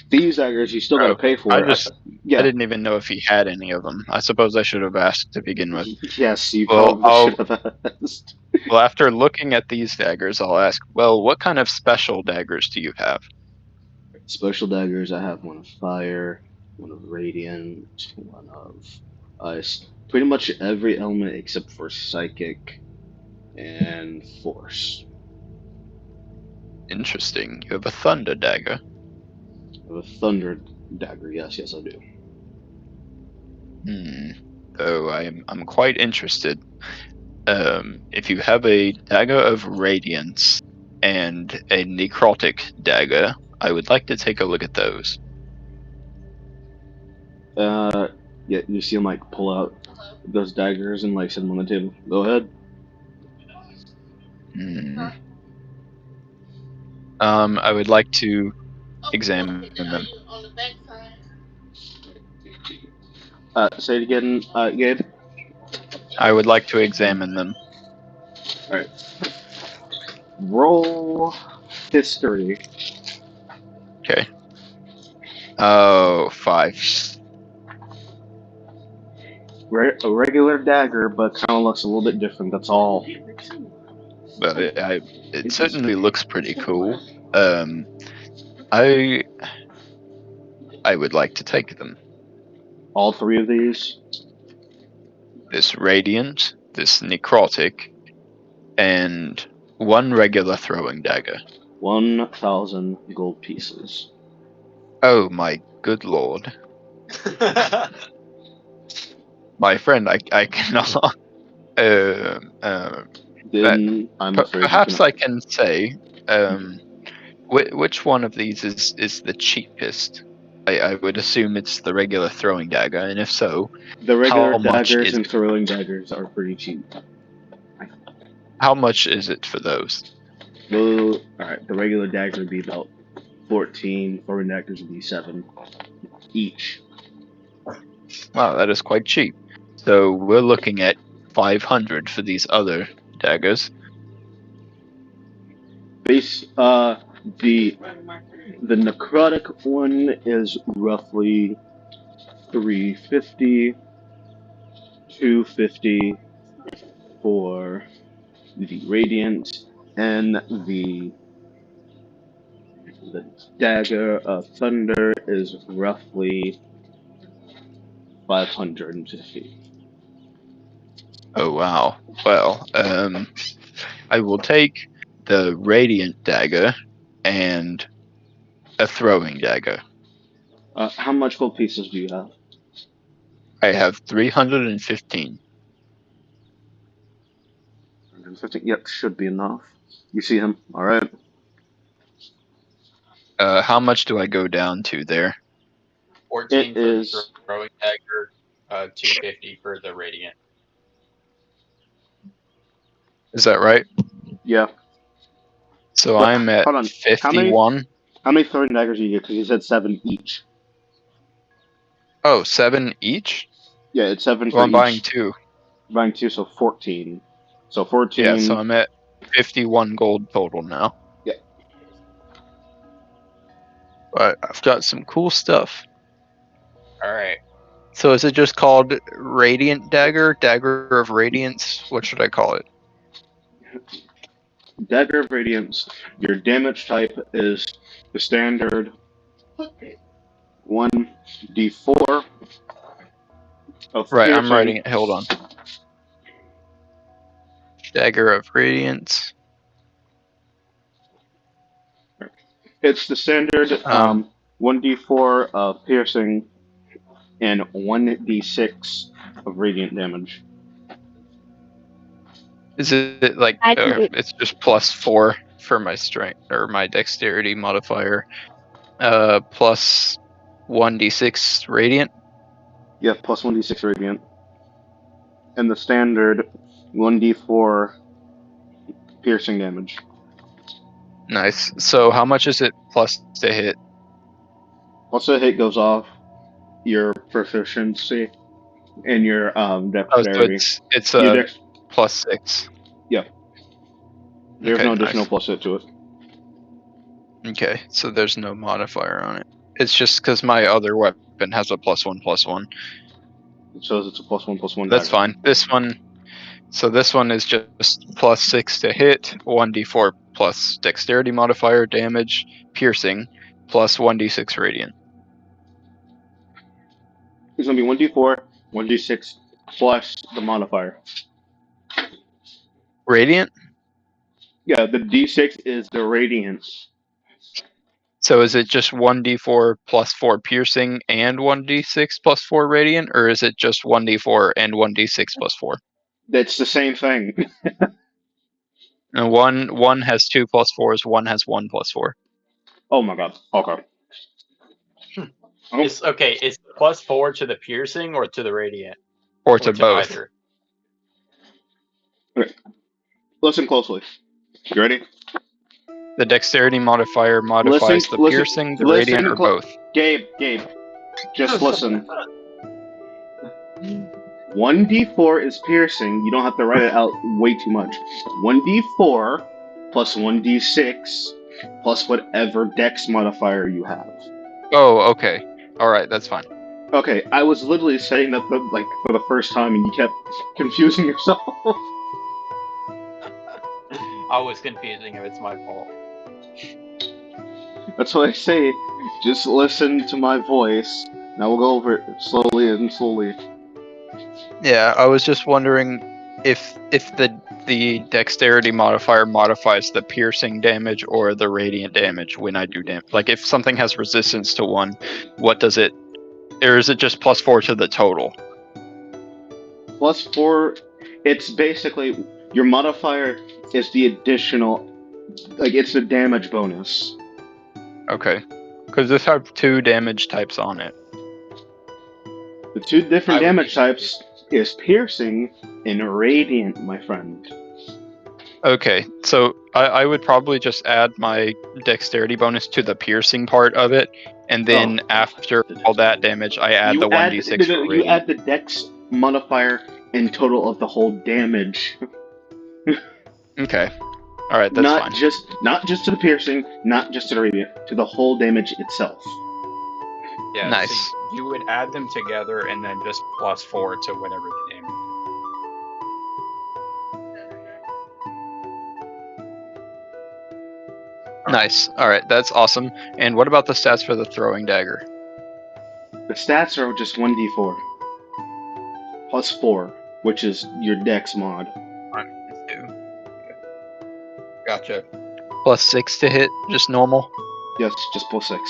These daggers, you still got to Oh, pay I for it. just I Yeah, didn't even know if he had any of them. I suppose I should have asked to begin with. yes, you Well, probably should have asked. after looking at these daggers, I'll ask, well, what kind of special daggers do you have? Special daggers, I have one of fire, one of radiant, one of ice. Pretty much every element except for psychic and force. Interesting. You have a thunder dagger. I have a thunder dagger. Yes, yes, I do. Hmm. Though I'm quite interested. If you have a dagger of radiance and a necrotic dagger, I would like to take a look at those. Yeah, you see him like pull out those daggers and like set them on the table. Go ahead. Hmm. I would like to examine them. Say it again, Gabe. I would like to examine them. All right. Roll history. Okay. Oh, 5. A regular dagger, but kind of looks a little bit different. That's all. But it certainly looks pretty cool. Um, I would like to take them. All three of these. This radiant, this necrotic, and one regular throwing dagger. 1,000 gold pieces. Oh my good lord. My friend, I cannot. Then I'm afraid you Perhaps can. I can say, which one of these is the cheapest? I would assume it's the regular throwing dagger, and if so, The regular how much daggers is and throwing daggers are pretty cheap. it for those? Well, alright, the regular dagger would be about 14, throwing daggers would be 7 each. Wow, that is quite cheap. So we're looking at 500 for these other daggers. The necrotic one is roughly 350, 250 for the radiant, and the dagger of thunder is roughly 550. Oh wow. Well, I will take the radiant dagger and a throwing dagger. How much gold pieces do you have? I have 315. 150. Yep, should be enough. You see him. All right. How much do I go down to there? 14 It for the is. throwing dagger, 250 for the radiant. Is that right? Yeah. So But I'm at hold on. How many 51. how many throwing daggers do you get? Because you said 7 each. Oh, 7 each? Yeah, it's 7 Well, for I'm buying each. 2. Buying 2, so 14. So Yeah, so 14. I'm at 51 gold total now. Yeah. But I've got some cool stuff. All right. So is it just called Radiant Dagger? Dagger of Radiance? What should I call it? Dagger of Radiance. Your damage type is the standard 1d4 of Right, I'm piercing. writing it. Hold on. Dagger of Radiance. It's the standard 1d4 of piercing and 1d6 of radiant damage. Is it like it's just +4 for my strength or my dexterity modifier? Plus 1d6 radiant. Yeah, plus 1d6 radiant. And the standard 1d4 piercing damage. Nice. So how much is it plus to hit? Once a hit goes off, your proficiency and your Oh, so dexterity. it's Your a dex. +6. Yeah. There's Okay, no additional nice. plus hit to it. Okay, so there's no modifier on it. It's just because my other weapon has a +1/+1. It says it's a +1/+1 That's dagger. fine. This one is just +6 to hit, 1d4 plus dexterity modifier damage, piercing, plus 1d6 radiant. It's gonna be 1d4, 1d6 plus the modifier. Radiant? Yeah, the d6 is the radiance. So is it just 1d4 plus 4 piercing and 1d6 plus 4 radiant, or is it just 1d4 and 1d6 plus 4? That's the same thing. And one has 2+4s, one has 1+4. Oh my god. Okay. Oh, It's okay. It's +4 to the piercing or to the radiant Or or to to both. neither. okay. Listen closely. You ready? The dexterity modifier modifies the piercing, the radiant, or both. Gabe, just listen. 1d4 is piercing. You don't have to write it out way too much. 1d4 plus 1d6 plus whatever dex modifier you have. Oh, okay. Alright, that's fine. Okay, I was literally setting up like for the first time and you kept confusing yourself. I was confusing him. It's my fault. That's why I say, just listen to my voice. Now we'll go over it slowly and slowly. Yeah, I was just wondering if the dexterity modifier modifies the piercing damage or the radiant damage when I do damage. Like if something has resistance to one, what does it, or is it just +4 to the total? +4, it's basically your modifier is the additional, like it's the damage bonus. Okay. Because this has 2 damage types on it. The 2 different I would damage be- types is piercing and radiant, my friend. Okay, so I would probably just add my dexterity bonus to the piercing part of it, and then after all that damage, I add the 1d6 for you radiant. add the dex modifier in total of the whole damage. Okay. Alright, that's not fine. not just to the piercing, not just to the radiant, to the whole damage itself. Yeah. Nice. So you would add them together and then just +4 to whatever the damage. Nice. Alright, that's awesome. And what about the stats for the throwing dagger? The stats are just 1d4 plus 4, which is your dex mod. 1, 2. Gotcha. +6 to hit, just normal. Yes, just plus 6.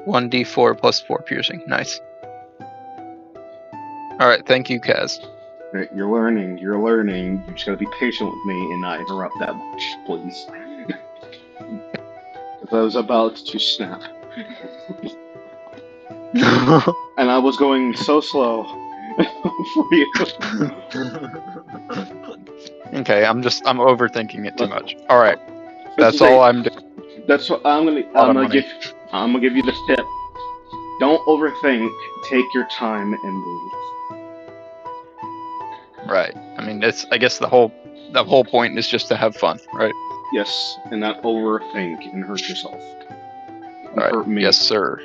1d4 plus 4 piercing. Nice. Alright, thank you, Kaz. Right, you're learning. You just gotta be patient with me and not interrupt that much, please. Because I was about to snap. And I was going so slow for you. Okay, I'm overthinking it too much. Alright, That's that's all I'm doing. That's what I'm gonna give you this tip. Don't overthink. Take your time and breathe. Right. I mean, I guess the whole point is just to have fun, right? Yes, and not overthink and hurt yourself. And Right. hurt me. Yes, sir.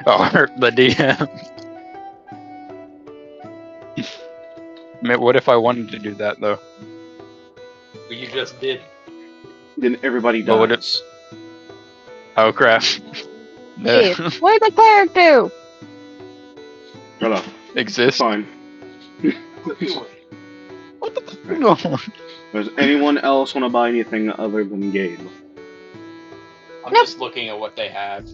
Oh, hurt the DM. I mean, what if I wanted to do that though? Well, you just did. Then everybody What would dies. Oh crap. Hey, what did the cleric do? Shut up. Exist? Fine. What the fuck is going on? Does anyone else want to buy anything other than Gabe? I'm just looking at what they have.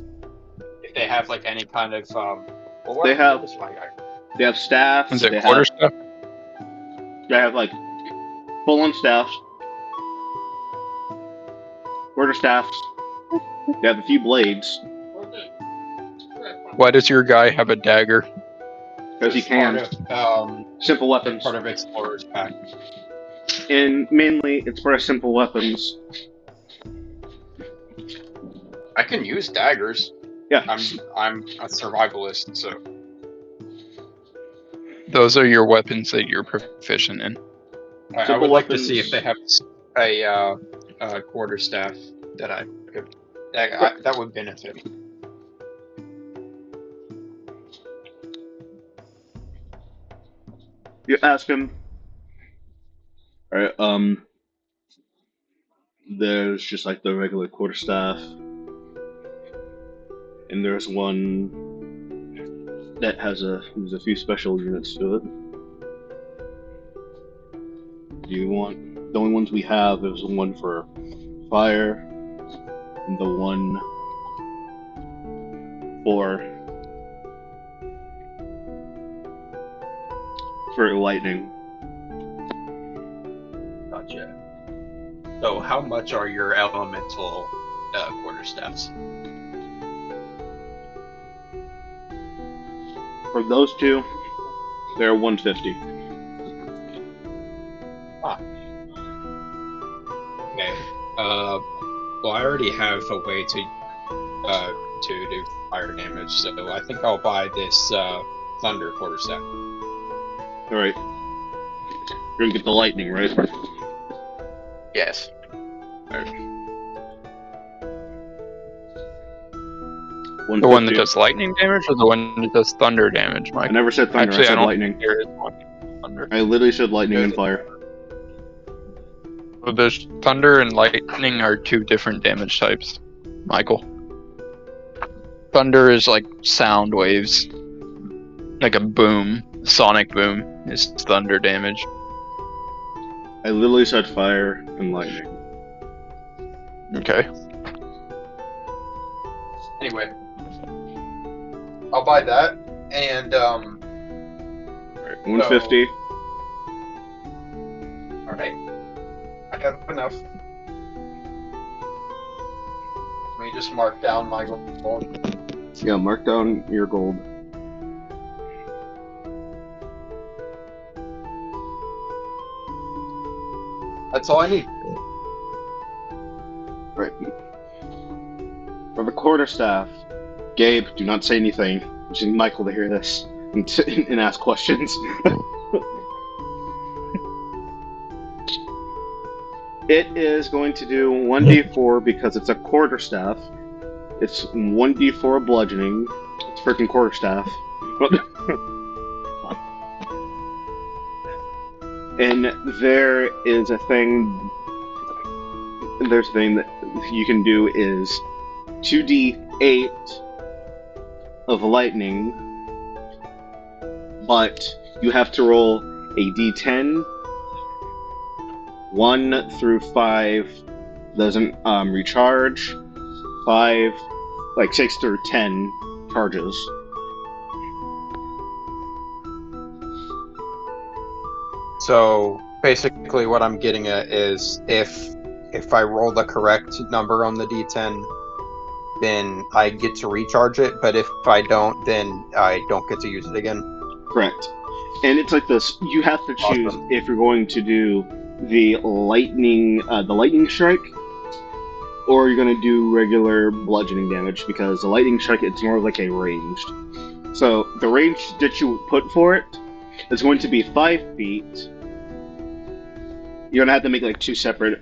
If they have like any kind of They have- what was my guy? They have staffs. Is it They quarter have, stuff? they have like full-on staffs. Quarter staffs. They have a few blades. Why does your guy have a dagger? Because he It's part can. of, Simple weapons. part of Explorer's Pack. And mainly, it's for simple weapons. I can use daggers. Yeah. I'm a survivalist, so Those are your weapons that you're proficient in. I Simple would like to weapons. see if they have a quarterstaff that I could that would benefit me. You ask him. Alright, there's just like the regular quarterstaff. And there's one that has there's a few special units to it. Do you want the only ones we have is one for fire and the one for for lightning. Gotcha. So how much are your elemental quarterstaffs? For those two, they're 150. Okay. Well, I already have a way to do fire damage, so I think I'll buy this thunder quarterstaff. All right. You're gonna get the lightning, right? Yes. The one that does lightning damage, or the one that does thunder damage, Mike? I never said thunder. Actually, I said I don't lightning. think there is one thunder. I literally said lightning and fire. So there's thunder and lightning are two different damage types, Michael. Thunder is like sound waves, like a boom, sonic boom is thunder damage. I literally said fire and lightning. Okay. Anyway, I'll buy that, and 150. All right, I have enough. Let me just mark down my gold. Yeah, mark down your gold. That's all I need. Right. For the quarterstaff, Gabe, do not say anything. I just need Michael to hear this and ask questions. It is going to do 1d4 because it's a quarterstaff. It's 1d4 bludgeoning. It's freaking quarterstaff. And there is a thing. There's a thing that you can do is 2d8 of lightning, but you have to roll a d10. 1 through 5 doesn't recharge. 5, like 6 through 10 charges. So basically, what I'm getting at is if I roll the correct number on the d10, then I get to recharge it. But if I don't, then I don't get to use it again. Correct. And it's like this: you have to choose Awesome. if you're going to do the lightning strike, or you're going to do regular bludgeoning damage, because the lightning strike, it's more like a ranged. So the range that you would put for it is going to be 5 feet. You're going to have to make like 2 separate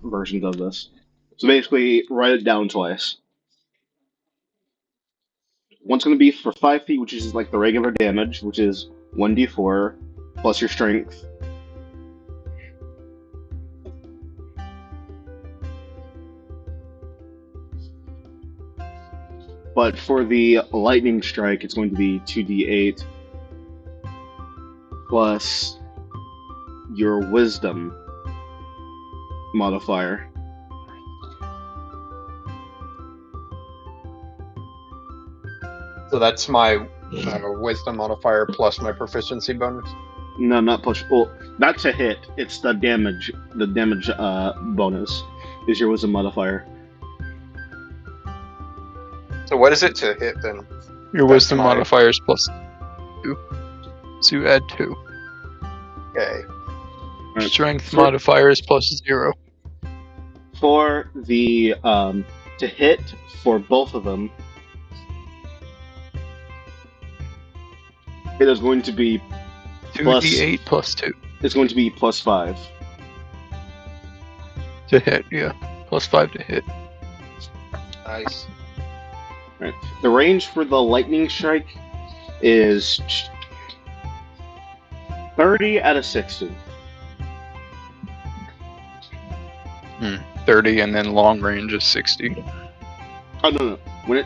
versions of this. So basically, write it down twice. One's going to be for 5 feet, which is like the regular damage, which is 1d4 plus your strength. But for the lightning strike, it's going to be 2d8 plus your wisdom modifier. So that's my wisdom modifier plus my proficiency bonus. No, not plus. Well, not to hit. It's the damage. The damage bonus is your wisdom modifier. So what is it to hit then? Your That's wisdom my- modifier is plus 2. So you add 2. Okay. Right. Strength modifier is plus 0. For the to hit for both of them, it is going to be 2d8 plus 2. It's going to be plus 5. To hit, yeah. Plus 5 to hit. Nice. Right. The range for the lightning strike is 30 out of 60. 30, and then long range is 60. Oh no. When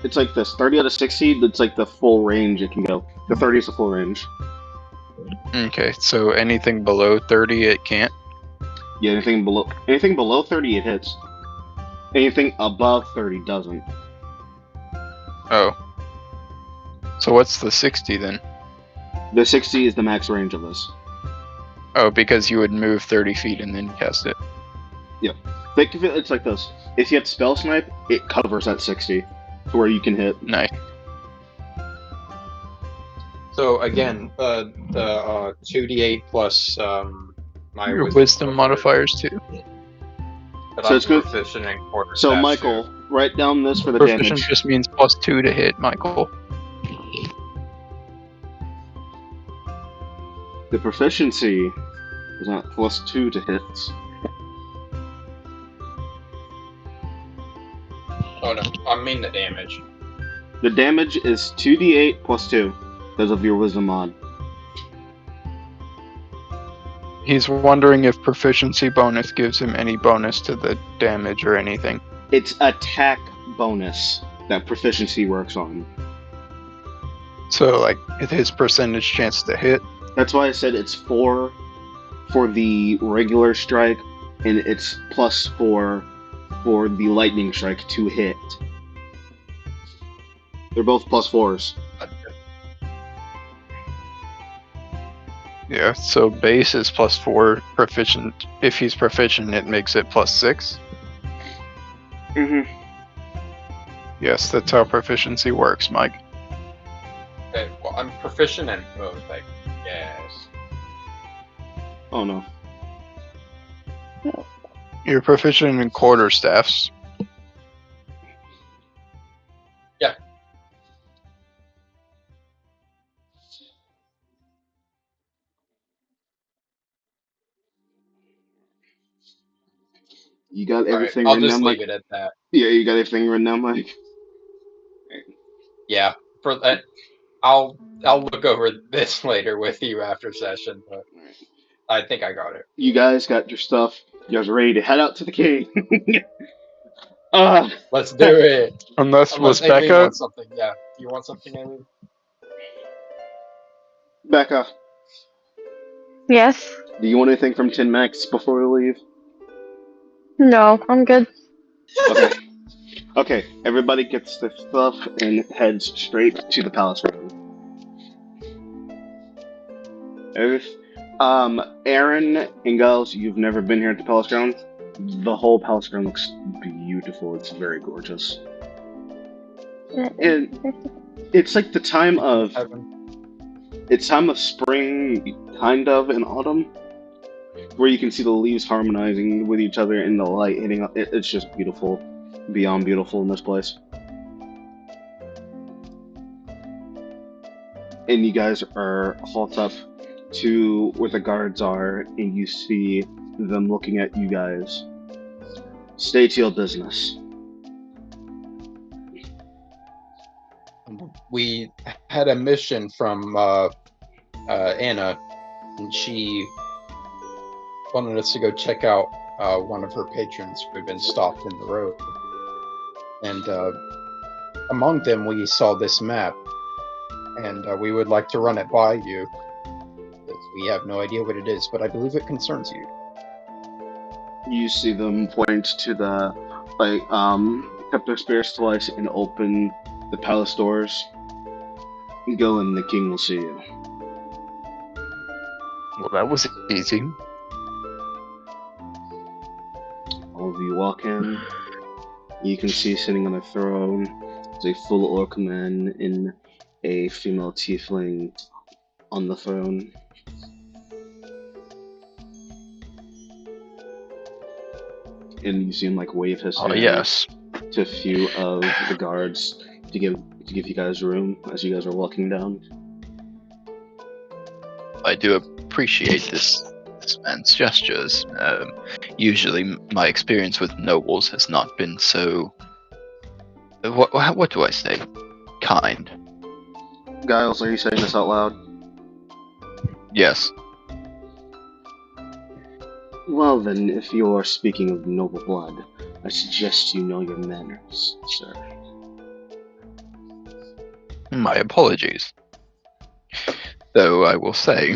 it's like this 30 out of 60. It's like the full range it can go. The 30 is the full range. Okay, so anything below 30 it can't? Yeah, anything below 30 it hits. Anything above 30 doesn't. Oh. So what's the 60 then? The 60 is the max range of this. Oh, because you would move 30 feet and then cast it. Yep. Think of it, it's like this. If you have spell snipe, it covers at 60 to where you can hit. Nice. So again, the 2d8 plus my Your wisdom modifiers too. But So I'm it's good. proficient in quarter So staff, Michael, too. write down this for the Proficient damage. just means +2 to hit, Michael. The proficiency is not +2 to hits. Oh no, I mean the damage. The damage is 2d8 plus 2 because of your wisdom mod. He's wondering if proficiency bonus gives him any bonus to the damage or anything. It's attack bonus that proficiency works on. So, like, his percentage chance to hit. That's why I said it's 4 for the regular strike, and it's +4 for the lightning strike to hit. They're both +4s. Yeah, so base is +4, proficient. If he's proficient, it makes it +6. Mm-hmm. Yes, that's how proficiency works, Mike. Okay, well, I'm proficient in both, I guess. Oh no. You're proficient in quarterstaffs. Yeah. You got Alright, everything I'll written just down, leave Mike? it at that. Yeah, you got everything written down, Mike? Yeah, for that, I'll look over this later with you after session, but I think I got it. You guys got your stuff. You guys are ready to head out to the cave. Let's do it. Unless was Amy Becca. wants something. Yeah, you want something, Amy? Becca, Yes. do you want anything from Tin Max before we leave? No, I'm good. Okay. Okay, everybody gets their stuff and heads straight to the palace road. Aaron and Giles, you've never been here at the palace ground. The whole palace ground looks beautiful. It's very gorgeous. And it's like the time of spring, kind of, and autumn, where you can see the leaves harmonizing with each other and the light hitting up. It's just beautiful, beyond beautiful in this place. And you guys are halt up to where the guards are, and you see them looking at you guys. Stay to your business. We had a mission from Anna, and she wanted us to go check out one of her patrons who had been stopped in the road. And among them, we saw this map, and we would like to run it by you. We have no idea what it is, but I believe it concerns you. You see them point to the tap their spears twice and open the palace doors. Go and the king will see you. Well, that was easy. All of you walk in. You can see sitting on a throne is a full orc man and a female tiefling on the throne. And you see him wave his hand yes. to a few of the guards to give you guys room as you guys are walking down. I do appreciate this man's gestures. Usually, my experience with nobles has not been so. What do I say? Kind. Giles, are you saying this out loud? Yes. Well then, if you are speaking of noble blood, I suggest you know your manners, sir. My apologies. Though I will say,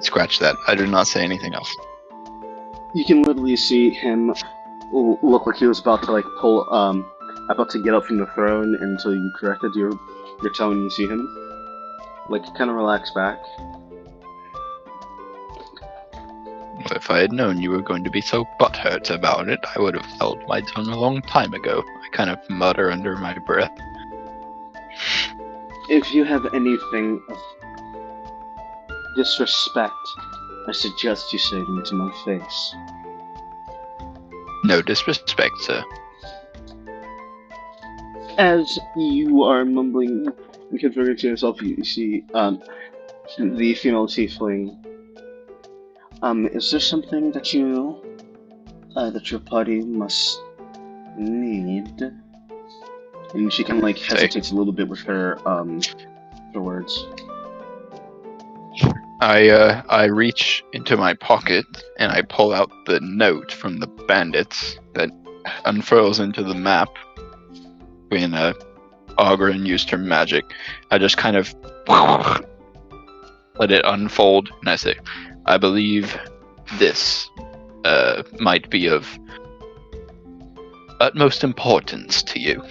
scratch that. I do not say anything else. You can literally see him look like he was about to pull about to get up from the throne until you corrected your tone when you see him. Like, kind of relax back. If I had known you were going to be so butthurt about it, I would have held my tongue a long time ago. I kind of mutter under my breath. If you have anything of disrespect, I suggest you say them to my face. No disrespect, sir. As you are mumbling and conferring to yourself, you see the female tiefling. Is there something that that your party must need? And she kind of like hesitates a little bit with her words. I reach into my pocket and I pull out the note from the bandits that unfurls into the map when Ogren used her magic. I just kind of let it unfold and I say, I believe this might be of utmost importance to you.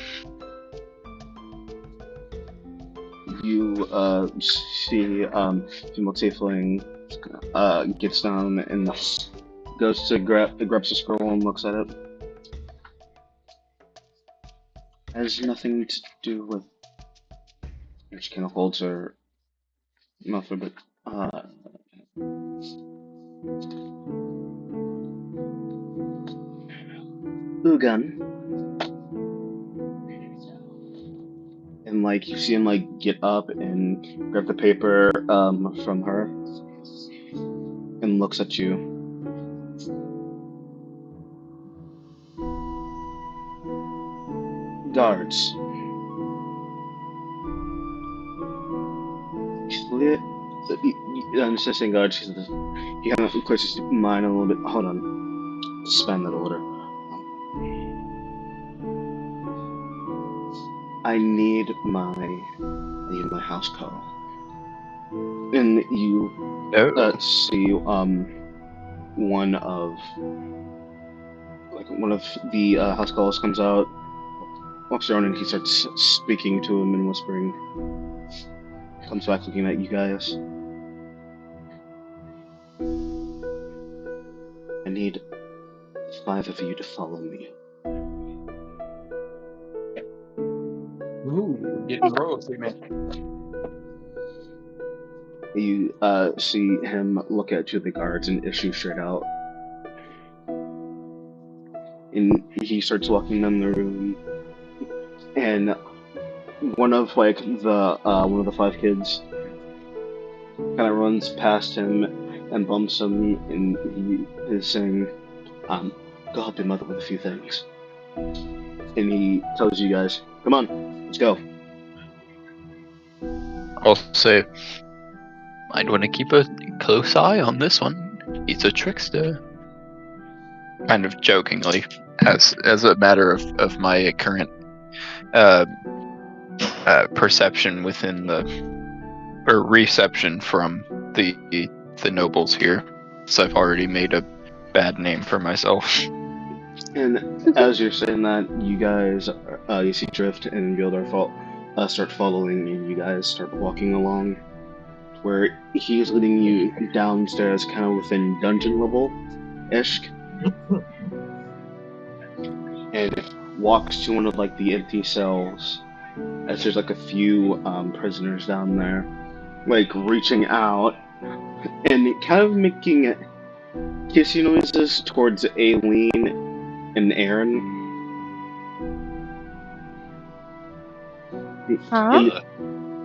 You see female tiefling gets down and goes to grabs the scroll and looks at it. Has nothing to do with. She kind of holds her mouth a bit. Ugan. And like you see him like get up and grab the paper from her and looks at you. Guards. I'm just saying guards. He kind of clears his mind a little bit. Hold on. Suspend that order. I need my house call. And you see one of the house calls comes out, walks around, and he starts speaking to him and whispering. Comes back looking at you guys. I need 5 of you to follow me. Ooh, getting royalty, man. You see him look at 2 of the guards and issue straight out. And he starts walking down the room. And one of the 5 kids kind of runs past him and bumps him, and he is saying, go help your mother with a few things. And he tells you guys, come on, let's go. I'll say, might want to keep a close eye on this one. He's a trickster. Kind of jokingly, as a matter of my current perception within or reception from the nobles here. So I've already made a bad name for myself. And as you're saying that, you guys, you see Drift and Gildar start following, and you guys start walking along, where he is leading you downstairs, kind of within dungeon level-ish, and walks to one of like the empty cells, as there's like a few prisoners down there, like reaching out and kind of making kissing noises towards Aileen and Aaron.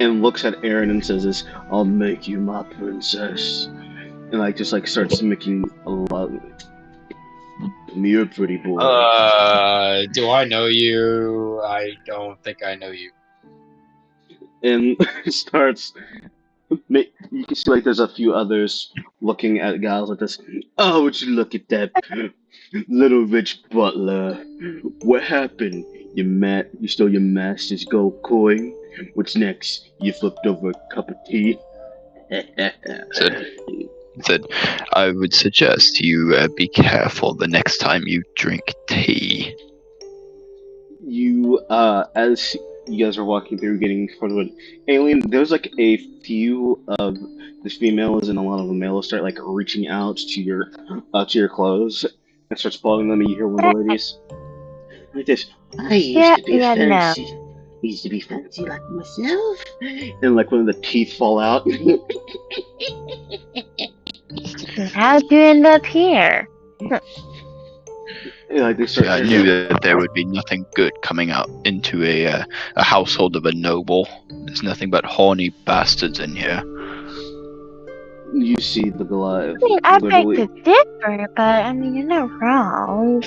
And looks at Aaron and says, I'll make you my princess. And like just like starts making a love. You're a pretty boy. Do I know you? I don't think I know you. And starts. You can see like there's a few others looking at guys like this. Oh, would you look at that little rich butler? What happened? You stole your master's gold coin? What's next? You flipped over a cup of tea? Said, I would suggest you be careful the next time you drink tea. You, as you guys are walking through, getting in front of an alien, there's like a few of the females and a lot of the males start like reaching out to your clothes and starts pulling them. And you hear one of the ladies like this. I used to be no. fancy. Used to be fancy like myself. And like one of the teeth fall out. How'd you end up here? And, like they See, start. I knew that there would be nothing good coming out into a household of a noble. There's nothing but horny bastards in here. You see the Goliath I mean, I beg literally. to differ, but I mean, you're not wrong.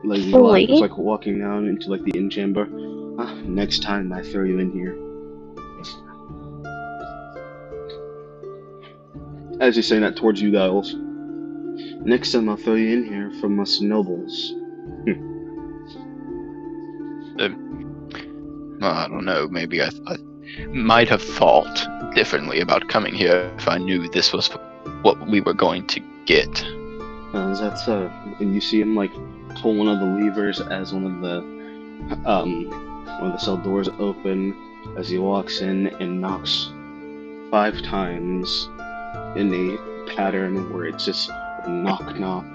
Like the Goliath is Fully. like walking down into like the inn chamber. Next time I throw you in here. As he's saying that towards you, Giles. Next time I'll throw you in here from us nobles. I don't know, maybe I might have thought differently about coming here if I knew this was what we were going to get. And you see him like pull one of the levers as one of the cell doors open as he walks in and knocks 5 times in a pattern where it's just knock knock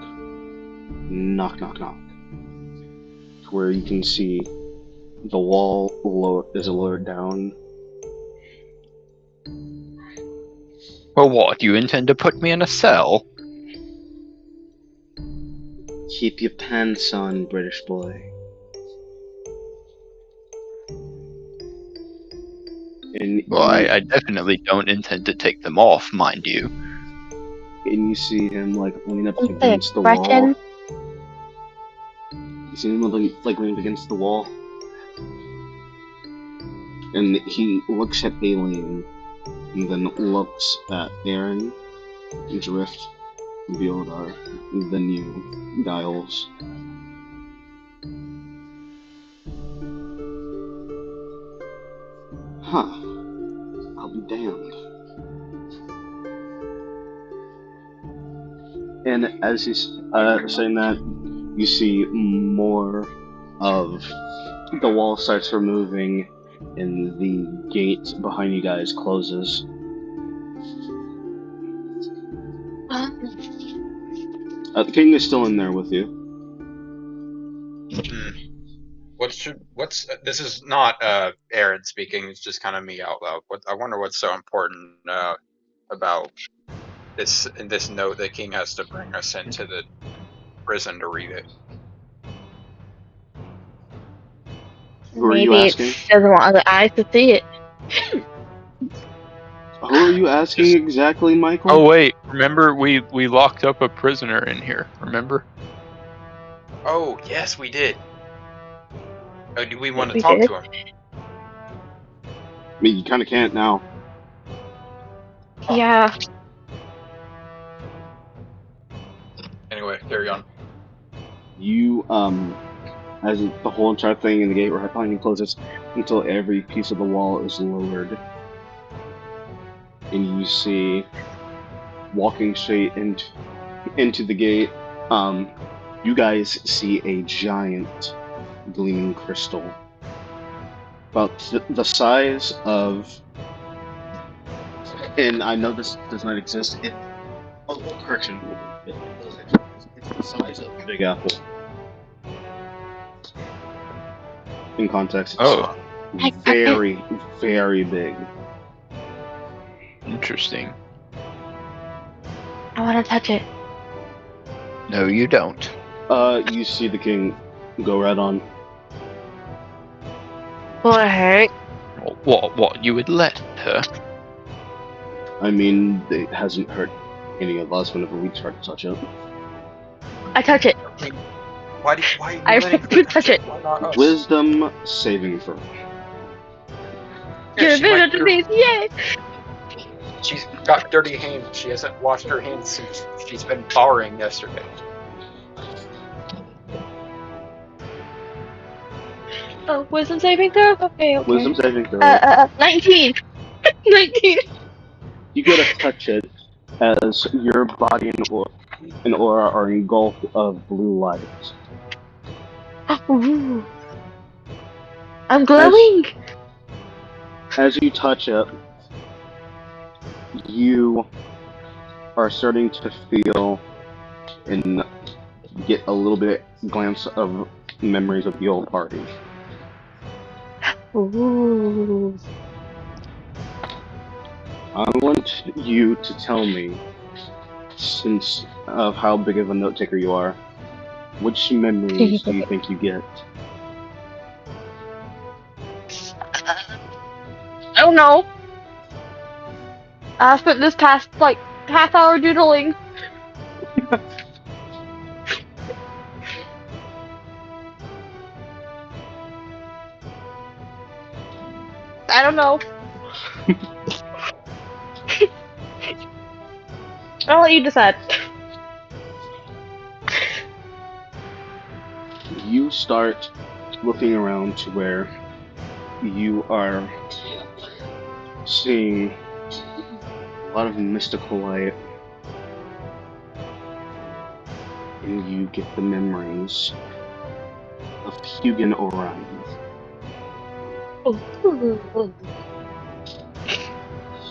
knock knock knock, where you can see the wall is lowered down. Well, what, you intend to put me in a cell? Keep your pants on, British boy. And Well, I definitely don't intend to take them off, mind you. And you see him like lean up What's the against the wall. expression? You see him like lean up against the wall. And he looks at Alien, and then looks at Aaron, Drift, Beodar, and then you, Giles. Huh. I'll be damned. And as he's saying that, you see more of the wall starts removing, and the gate behind you guys closes. The king is still in there with you. This is not Aaron speaking. It's just kind of me out loud. I wonder what's so important about this note the king has to bring us into the prison to read it. Who are you Maybe it asking? doesn't want other eyes to see it. Who are you asking exactly, Michael? Oh wait, remember we locked up a prisoner in here, remember? Oh, yes, we did. Oh, do we want to We talk did? to him? I mean, you kind of can't now. Yeah. Anyway, carry on. You, as the whole entire thing in the gate right behind you closes until every piece of the wall is lowered. And you see, walking straight into the gate, you guys see a giant gleaming crystal. About the size of, and I know this does not exist, correction, it does exist. It's the size of Big Apple. In context, it's very, very big. Interesting. I want to touch it. No, you don't. You see the king go right on. Will it hurt? What, you would let her? I mean, it hasn't hurt any of us whenever we try to touch it. I touch it. Why are you I letting refuse her to touch it. Why not us? Wisdom saving throw. Get a she bit might- of the face, yay! She's got dirty hands. She hasn't washed her hands since she's been borrowing yesterday. Oh, wisdom saving throw? Okay. Wisdom saving throw. 19! 19! You get to touch it as your body and aura are engulfed of blue light. Ooh. I'm glowing! As you touch it, you are starting to feel and get a little bit glance of memories of the old party. Ooh. I want you to tell me, since of how big of a note taker you are, which memories do you think you get? I don't know. I spent this past, like, half hour doodling. I don't know. I'll let you decide. You start looking around to where you are seeing a lot of mystical light, and you get the memories of Hugin Orion.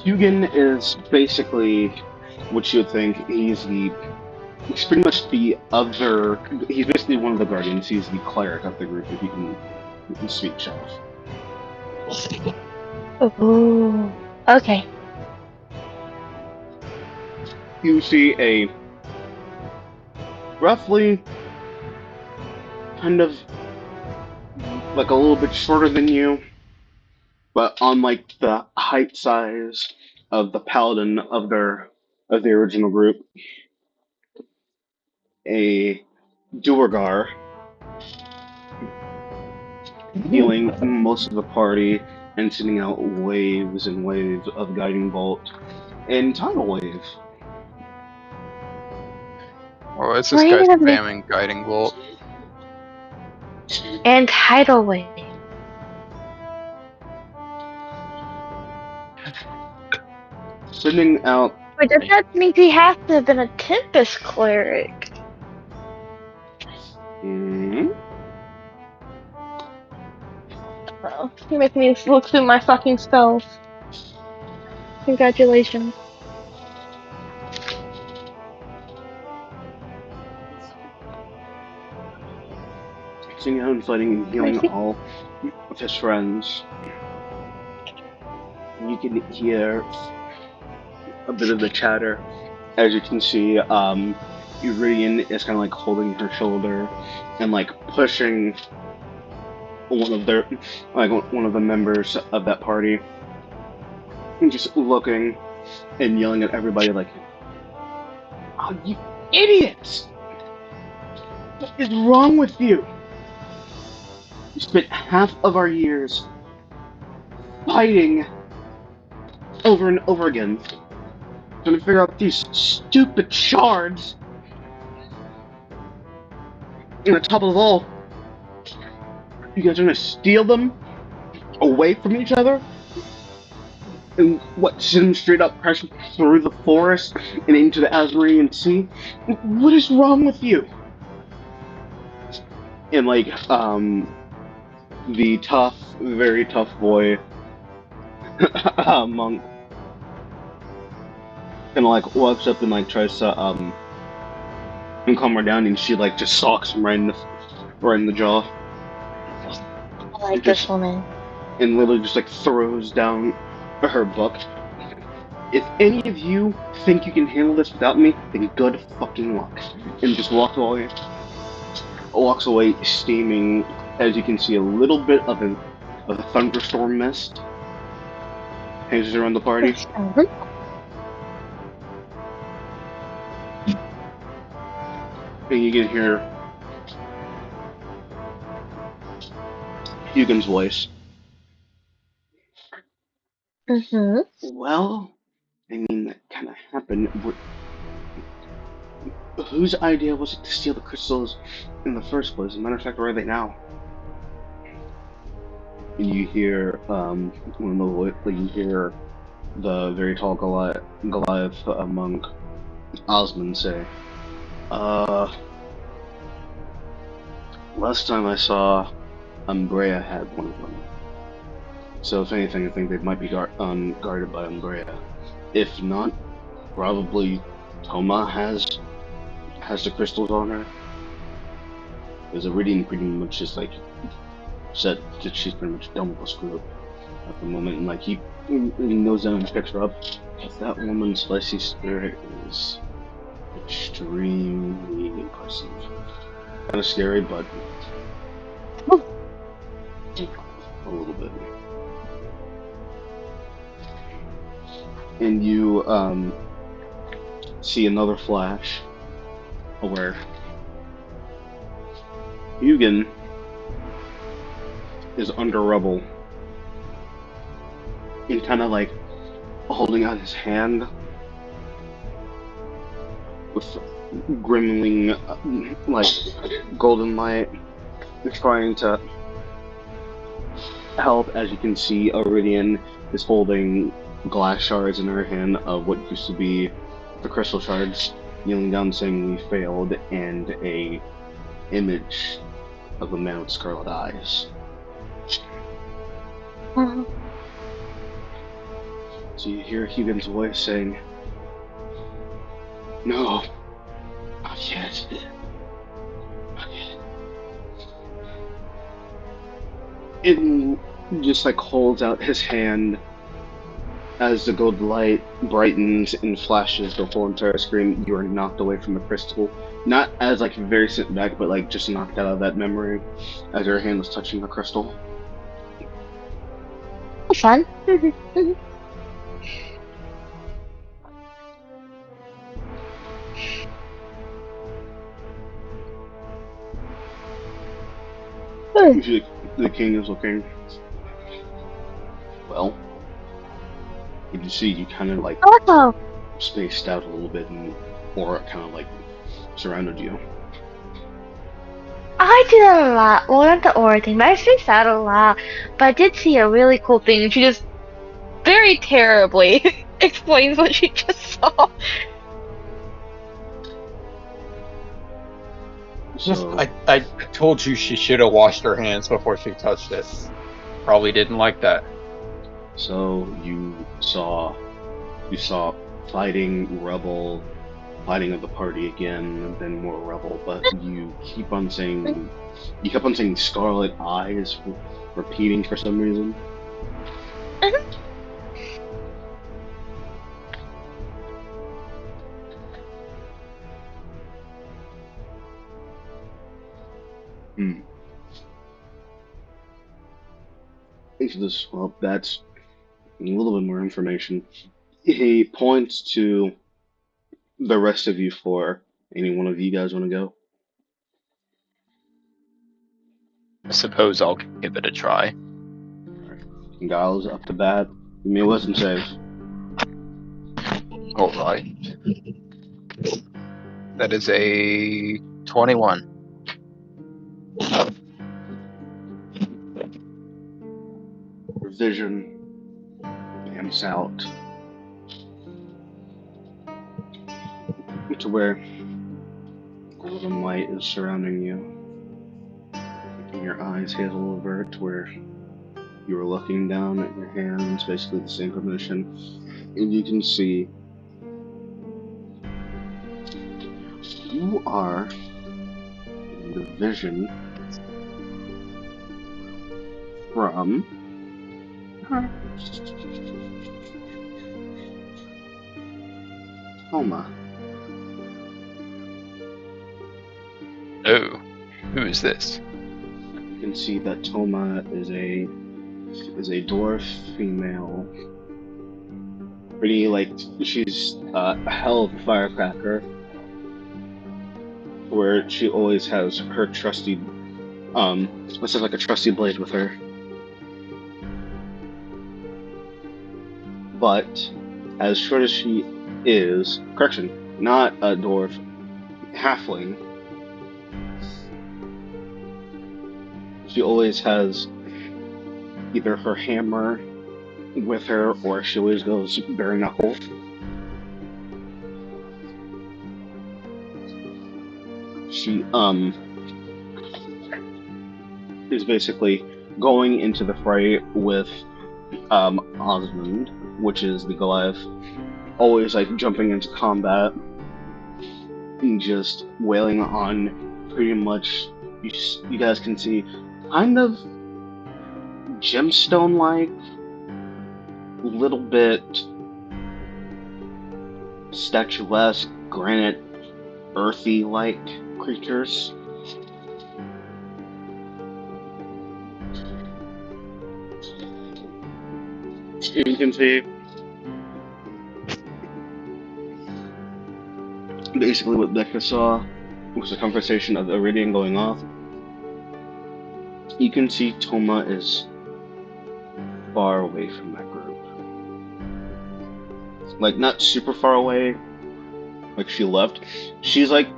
Hugin is basically what you would think. He's pretty much the other. He's basically one of the guardians. He's the cleric of the group, if you can speak Shelf. Ooh. Okay. You see a roughly kind of like a little bit shorter than you, but on like the height size of the paladin of the original group, a Duergar healing most of the party and sending out waves and waves of guiding bolt and tidal wave. Well, is this Wait guy a minute. spamming guiding bolt? And tidal wave. Sending out. Wait, that means he has to have been a Tempest cleric. Mm, Oh, you make me look through my fucking spells. Congratulations. sending out and fighting and healing Mercy. all of his friends. You can hear a bit of the chatter. As you can see, Iridian is kind of like holding her shoulder and like pushing one of their, like one of the members of that party, and just looking and yelling at everybody like, "Oh, you idiots! What is wrong with you? We spent half of our years fighting over and over again, trying to figure out these stupid shards. And on top of it all, you guys are gonna steal them away from each other? And what, send them straight up crashing through the forest and into the Azurian Sea? What is wrong with you?" And like, the tough, very tough boy, monk, kind of like walks up and like tries to and calm her down, and she like just socks him right in the jaw. I like this woman. And literally just like throws down her book. "If any of you think you can handle this without me, then good fucking luck." And just walks away steaming. As you can see, a little bit of a thunderstorm mist hangs around the party. And you can hear Hugin's voice. Mm-hmm. "Well, I mean, that kind of happened. Whose idea was it to steal the crystals in the first place? As a matter of fact, where are they now?" And you hear one of the you hear the very tall Goliath monk Osmond say, "Uh, last time I saw Umbrea had one of them. So if anything, I think they might be guarded by Umbrea. If not, probably Toma has the crystals on her. Because Iridian pretty much just like said that she's pretty much done with this group at the moment, and like he knows down and picks her up. That woman's spicy spirit is extremely impressive. Kind of scary, but a little bit. And you see another flash where Hugin is under rubble and kind of like holding out his hand with grimling like golden light, trying to help. As you can see, Iridian is holding glass shards in her hand of what used to be the crystal shards, kneeling down saying we failed, and a image of a man with scarlet eyes. So you hear Hugin's voice saying, "No, not yet. Not yet." It just like holds out his hand as the gold light brightens and flashes the whole entire screen. You are knocked away from the crystal. Not as like very sent back, but like just knocked out of that memory as your hand was touching the crystal. Fun. The king is looking. Well, you see, you kind of like Also, spaced out a little bit, and aura kind of like surrounded you. I did a lot. Well, not the aura thing, but I spaced out a lot. But I did see a really cool thing, and she just very terribly explains what she just saw. So I told you she should have washed her hands before she touched it. Probably didn't like that. So you saw fighting rubble, fighting of the party again, and then more rubble. But you kept on saying scarlet eyes, repeating for some reason. Hmm. Well, that's a little bit more information. He points to the rest of you four. Any one of you guys want to go? I suppose I'll give it a try. Giles up to bat. Give me a wisdom save. All right. That is a 21. Your vision amps out to where golden light is surrounding you. And your eyes hazel over to where you are looking down at your hands, basically the same position, and you can see you are in the vision from Toma. Oh, who is this? You can see that Toma is a dwarf female. Pretty like she's a hell of a firecracker. Where she always has her trusty, let's say like a trusty blade with her. But as short as she is, correction, not a dwarf, halfling. She always has either her hammer with her, or she always goes bare knuckle. is basically going into the fray with Osmond, which is the Goliath, always like jumping into combat and just wailing on pretty much. You guys can see kind of gemstone-like, little bit statuesque, granite, earthy-like creatures. You can see basically what Becca saw was a conversation of Iridian going off. You can see Toma is far away from that group. Like, not super far away, like she left. She's like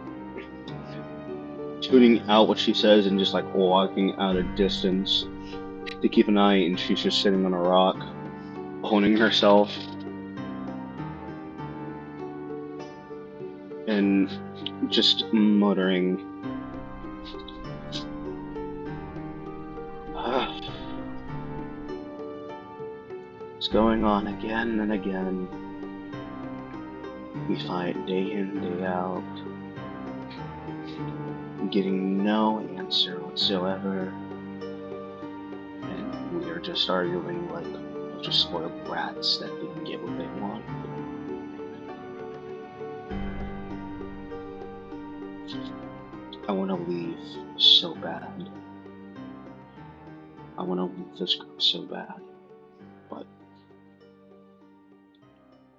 tuning out what she says and just like walking out a distance to keep an eye, and she's just sitting on a rock, honing herself. And just muttering, it's going on again and again. We fight day in, day out, getting no answer whatsoever, and we are just arguing like a bunch of spoiled brats that didn't get what they want. I want to leave so bad. I want to leave this group so bad, but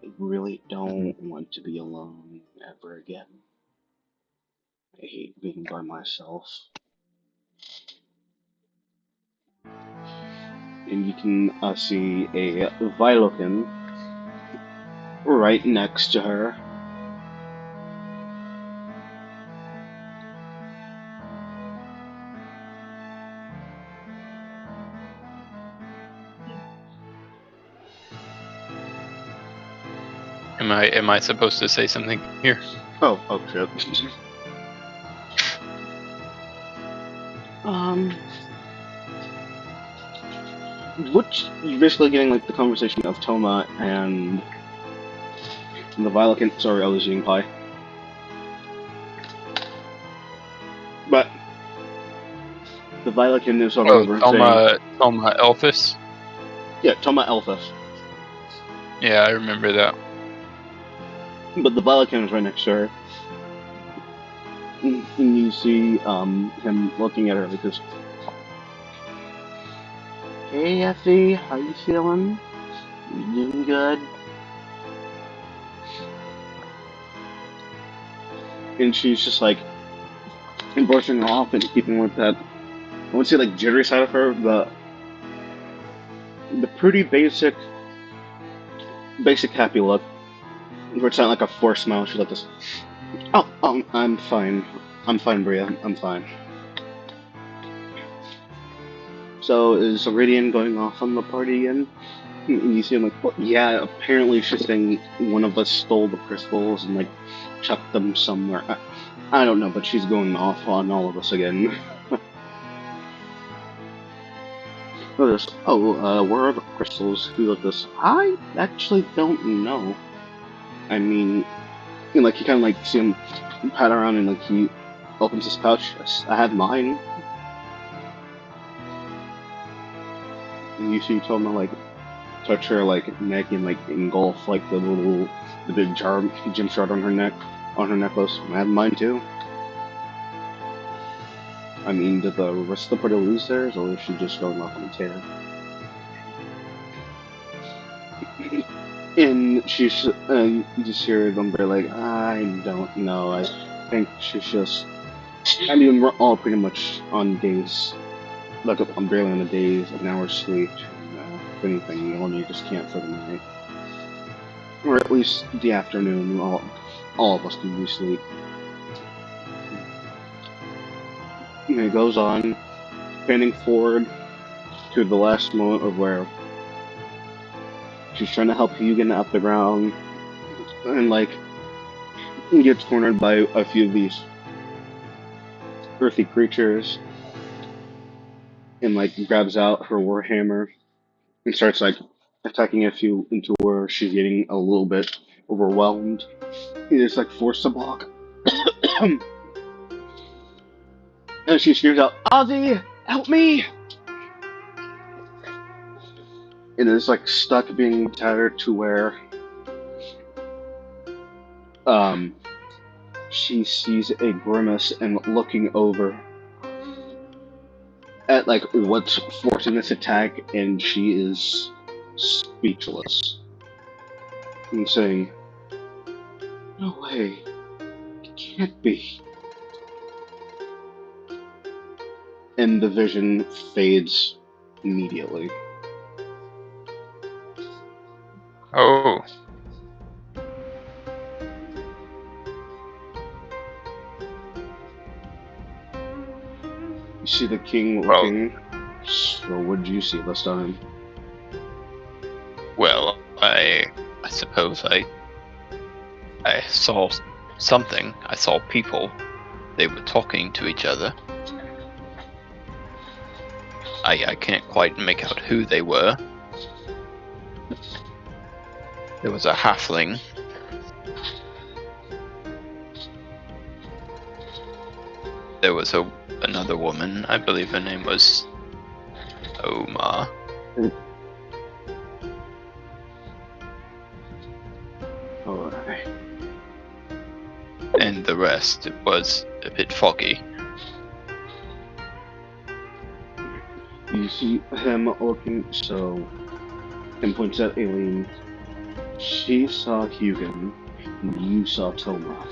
I really don't want to be alone ever again. I hate being by myself. And you can see a Vilokin right next to her. Am I supposed to say something here? Oh shit. You're basically getting like the conversation of Toma and the Vilokin. Sorry, I was eating pie. But the Vilokin is talking over saying, Toma Elphis? Yeah, Toma Elphis. Yeah, I remember that. But the Vilokin is right next to her. And you see him looking at her because, hey Effie, how you feeling? You doing good? And she's just like brushing off and keeping with that, I wouldn't say like jittery side of her, the pretty basic happy look. Where it's not like a forced smile, she's like this, I'm fine. I'm fine, Bria, I'm fine. So is Iridian going off on the party again? And you see him like, well, yeah, apparently she's saying one of us stole the crystals and like chucked them somewhere. I don't know, but she's going off on all of us again. Where are the crystals? Who got this? I actually don't know. I mean, like you kind of like see him pat around and like he opens his pouch. Yes, I have mine. And you see Toma like touch her like neck and like engulf like the big gem shard on her necklace. I have mine too. I mean, did the rest of the party lose theirs, or is she just going off on a tear? And she's, you just hear them be like, I don't know, I think she's just, I mean, we're all pretty much on days, like, I'm barely on the days, like an hour's sleep, if anything, you only just can't for the night. Or at least the afternoon, all of us can be asleep. And it goes on, panning forward to the last moment of where she's trying to help Hugin up the ground, and like gets cornered by a few of these earthy creatures. and like grabs out her warhammer and starts like attacking a few into where she's getting a little bit overwhelmed. It is like forced to block. And she screams out, Ozzy, help me! And it's like stuck being tattered to where she sees a grimace and looking over at like what's forcing this attack, and she is speechless and saying, "No way, it can't be." And the vision fades immediately. Oh. You see the king looking. So what did you see this time? Well, I suppose I saw something. I saw people. They were talking to each other. I can't quite make out who they were. There was a halfling. There was another woman. I believe her name was Omar. Alright. And the rest, it was a bit foggy. You see him looking, so, and points at Aileen. She saw Hugin, and you saw Toma.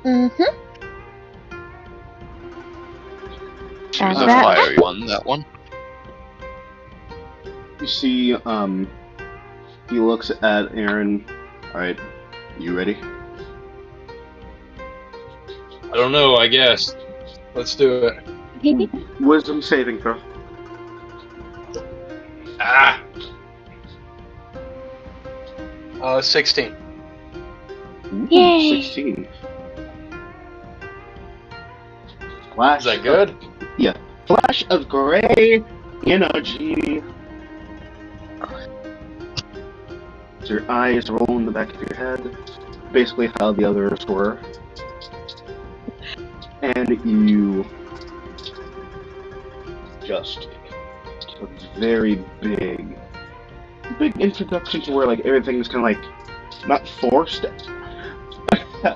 Mm-hmm. She was And a that fiery one, that one. You see, he looks at Aaron. Alright, you ready? I don't know, I guess. Let's do it. Wisdom saving throw. Ah! 16. Ooh, Yay. 16. Flash. Is that good? Yeah. Flash of gray energy. Your eyes roll in the back of your head. Basically how the others were. And you just a very big introduction to where like everything's kind of like not forced,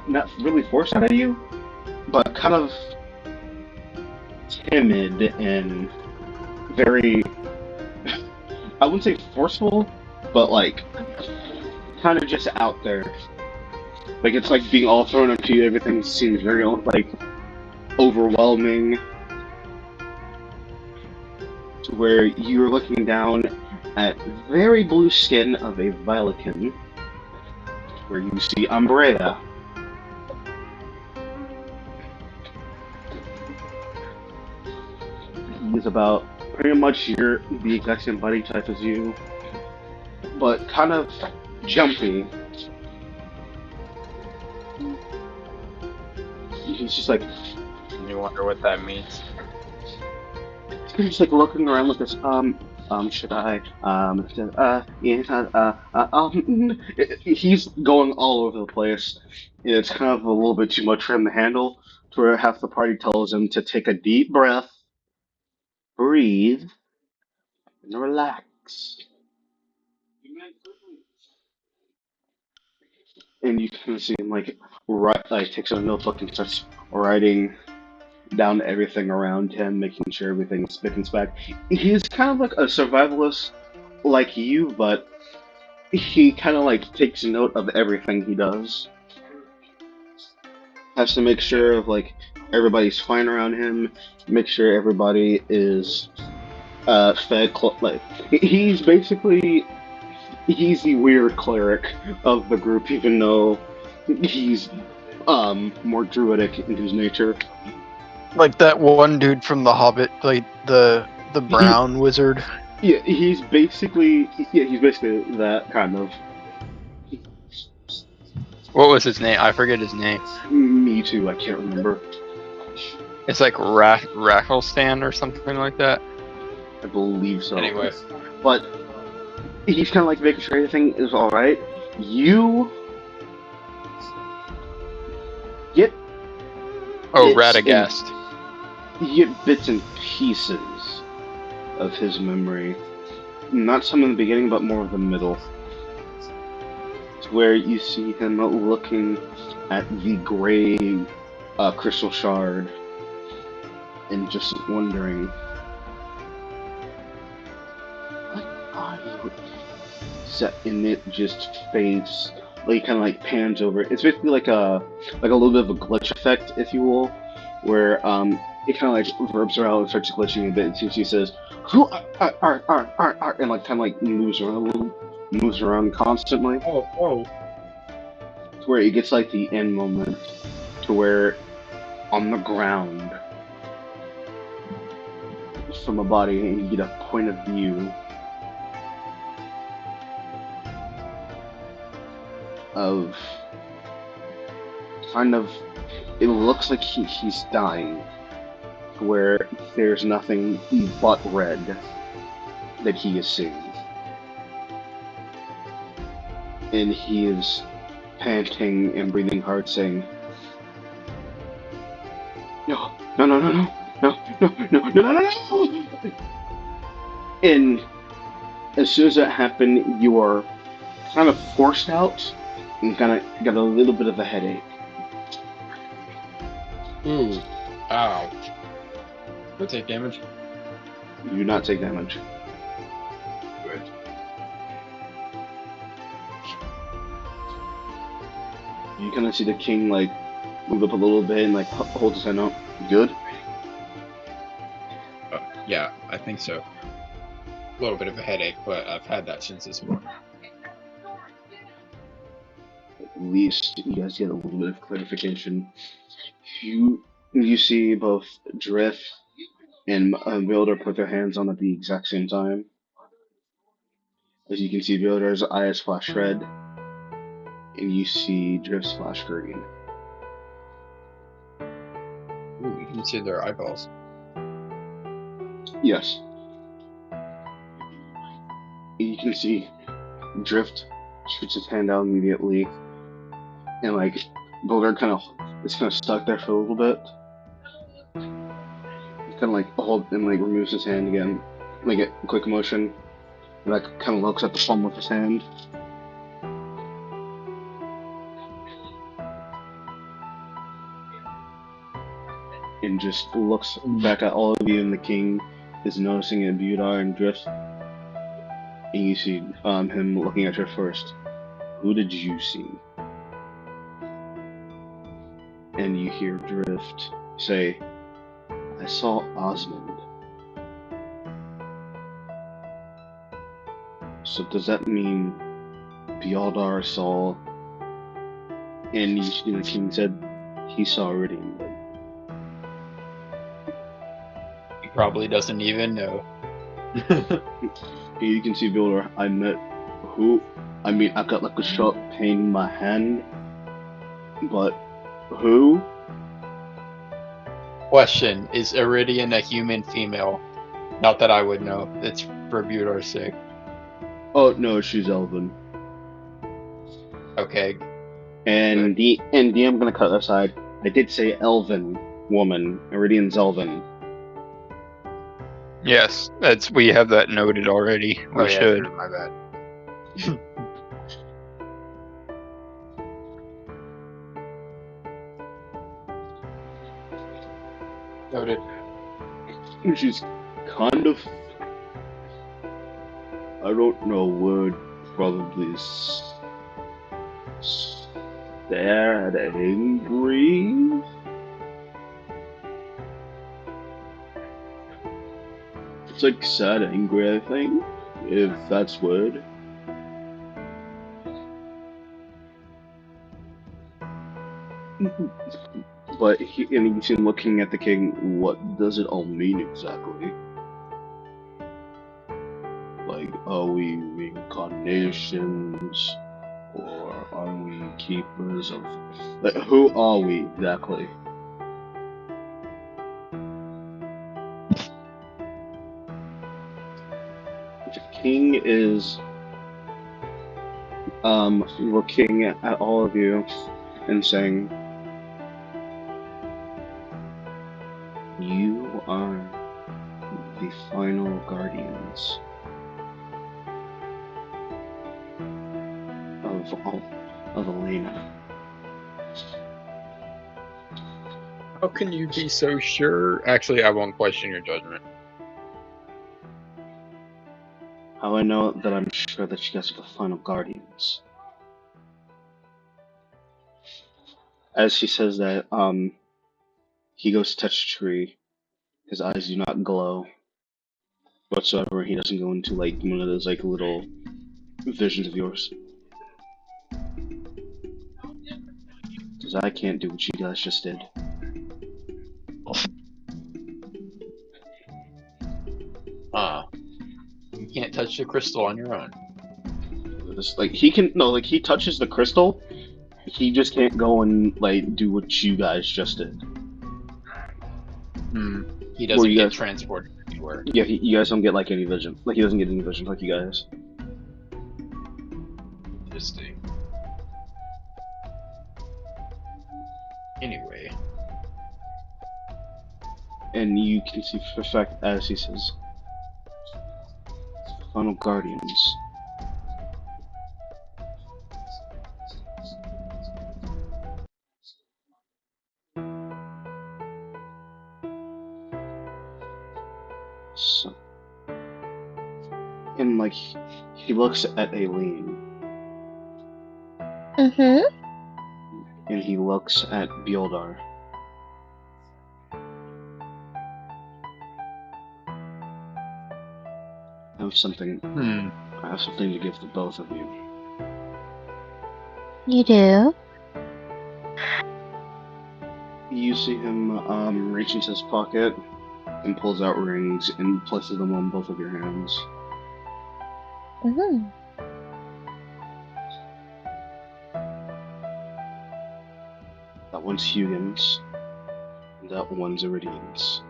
not really forced out of you, but kind of timid and very, I wouldn't say forceful, but like kind of just out there. Like it's like being all thrown at you. Everything seems very like overwhelming. To where you're looking down at very blue skin of a Violekin, where you see Umbrea. He's about pretty much the exact same body type as you, but kind of jumpy. He's just like, You wonder what that means. he's just like looking around with this, should I, he's going all over the place. It's kind of a little bit too much for him to handle, to where half the party tells him to take a deep breath, breathe, and relax. And you can see him like takes a notebook and starts writing down everything around him, making sure everything's spick and span. He's kind of like a survivalist like you, but he kind of like takes note of everything he does. Has to make sure of like everybody's fine around him, make sure everybody is fed. Like he's basically the weird cleric of the group, even though he's more druidic in his nature. Like that one dude from The Hobbit, like the brown wizard. Yeah, he's basically that kind of. What was his name? I forget his name. Me too. I can't remember. It's like Rafflestan or something like that. I believe so. Anyway. But he's kind of like making sure everything is all right. You get Oh, bits Radagast. you get bits and pieces of his memory. Not some in the beginning, but more of the middle. To where you see him looking at the gray crystal shard and just wondering, what are you? And it just fades, like kind of like pans over. It's basically like a little bit of a glitch effect, if you will, where it kind of like reverbs around and starts glitching a bit. And she says, "Who are," and like kind of like moves around constantly. Oh. To where it gets like the end moment, to where on the ground from a body, and you get a point of view of kind of, it looks like he's dying, where there's nothing but red that he is seeing. And he is panting and breathing hard, saying, "No, no, no, no, no, no, no, no, no, no, no, no!" And as soon as that happened, you are kind of forced out and kind of got a little bit of a headache. Ooh. Ow. You'll take damage. You do not take damage. Good. You kind of see the king like move up a little bit and like hold his hand out. Good. Yeah, I think so. A little bit of a headache, but I've had that since this morning. At least you guys get a little bit of clarification. You see both Drift and Builder put their hands on at the exact same time. As you can see, Builder's eyes flash red, and you see Drift's flash green. Ooh, you can see their eyeballs. Yes. You can see Drift shoots his hand out immediately, and like Builder it's kind of stuck there for a little bit. He's kind of like hold and like removes his hand again, like a quick motion, and like kind of looks at the palm of his hand. And just looks back at all of you, and the king is noticing it, Budar and Drift. And you see him looking at her first. Who did you see? And you hear Drift say, I saw Osmond. So does that mean Bealdar saw? And you see the king said he saw Iridium. He probably doesn't even know. You can see Bealdar, I met who? I mean, I got like a sharp pain in my hand. But who? Question, is Iridian a human female? Not that I would know. It's for Budar's sake. Oh no, she's Elven. Okay. And I'm gonna cut aside. I did say Elven woman. Iridian's Elven. Yes, we have that noted already. We should. My bad. Noted. She's kind of, I don't know, would probably sad, angry. It's like sad, angry, I think, if that's word. But and you see him looking at the king. What does it all mean exactly? Like, are we reincarnations, or are we keepers of? Like, who are we exactly? The king is looking at all of you and saying, "You are the final guardians of Elena." How can you be so sure? Actually, I won't question your judgment. How I know that I'm sure that you guys are the final guardians. As he says that, he goes to touch a tree. His eyes do not glow whatsoever. He doesn't go into like one of those like little visions of yours. Because I can't do what you guys just did. You can't touch the crystal on your own. It's like he can no, like he touches the crystal. He just can't go and like do what you guys just did. He Where doesn't you get guys- transported anywhere. Yeah, you guys don't get like any vision. Like he doesn't get any vision like you guys. Interesting. Anyway, And you can see for a fact as he says, "Final guardians." So, and like he looks at Aileen Mm-hmm. and he looks at Bjordar. I have something. I have something to give to both of you. You do? You see him reach into his pocket and pulls out rings and places them on both of your hands. Mm-hmm. That one's Hugin's. And that one's Iridian's.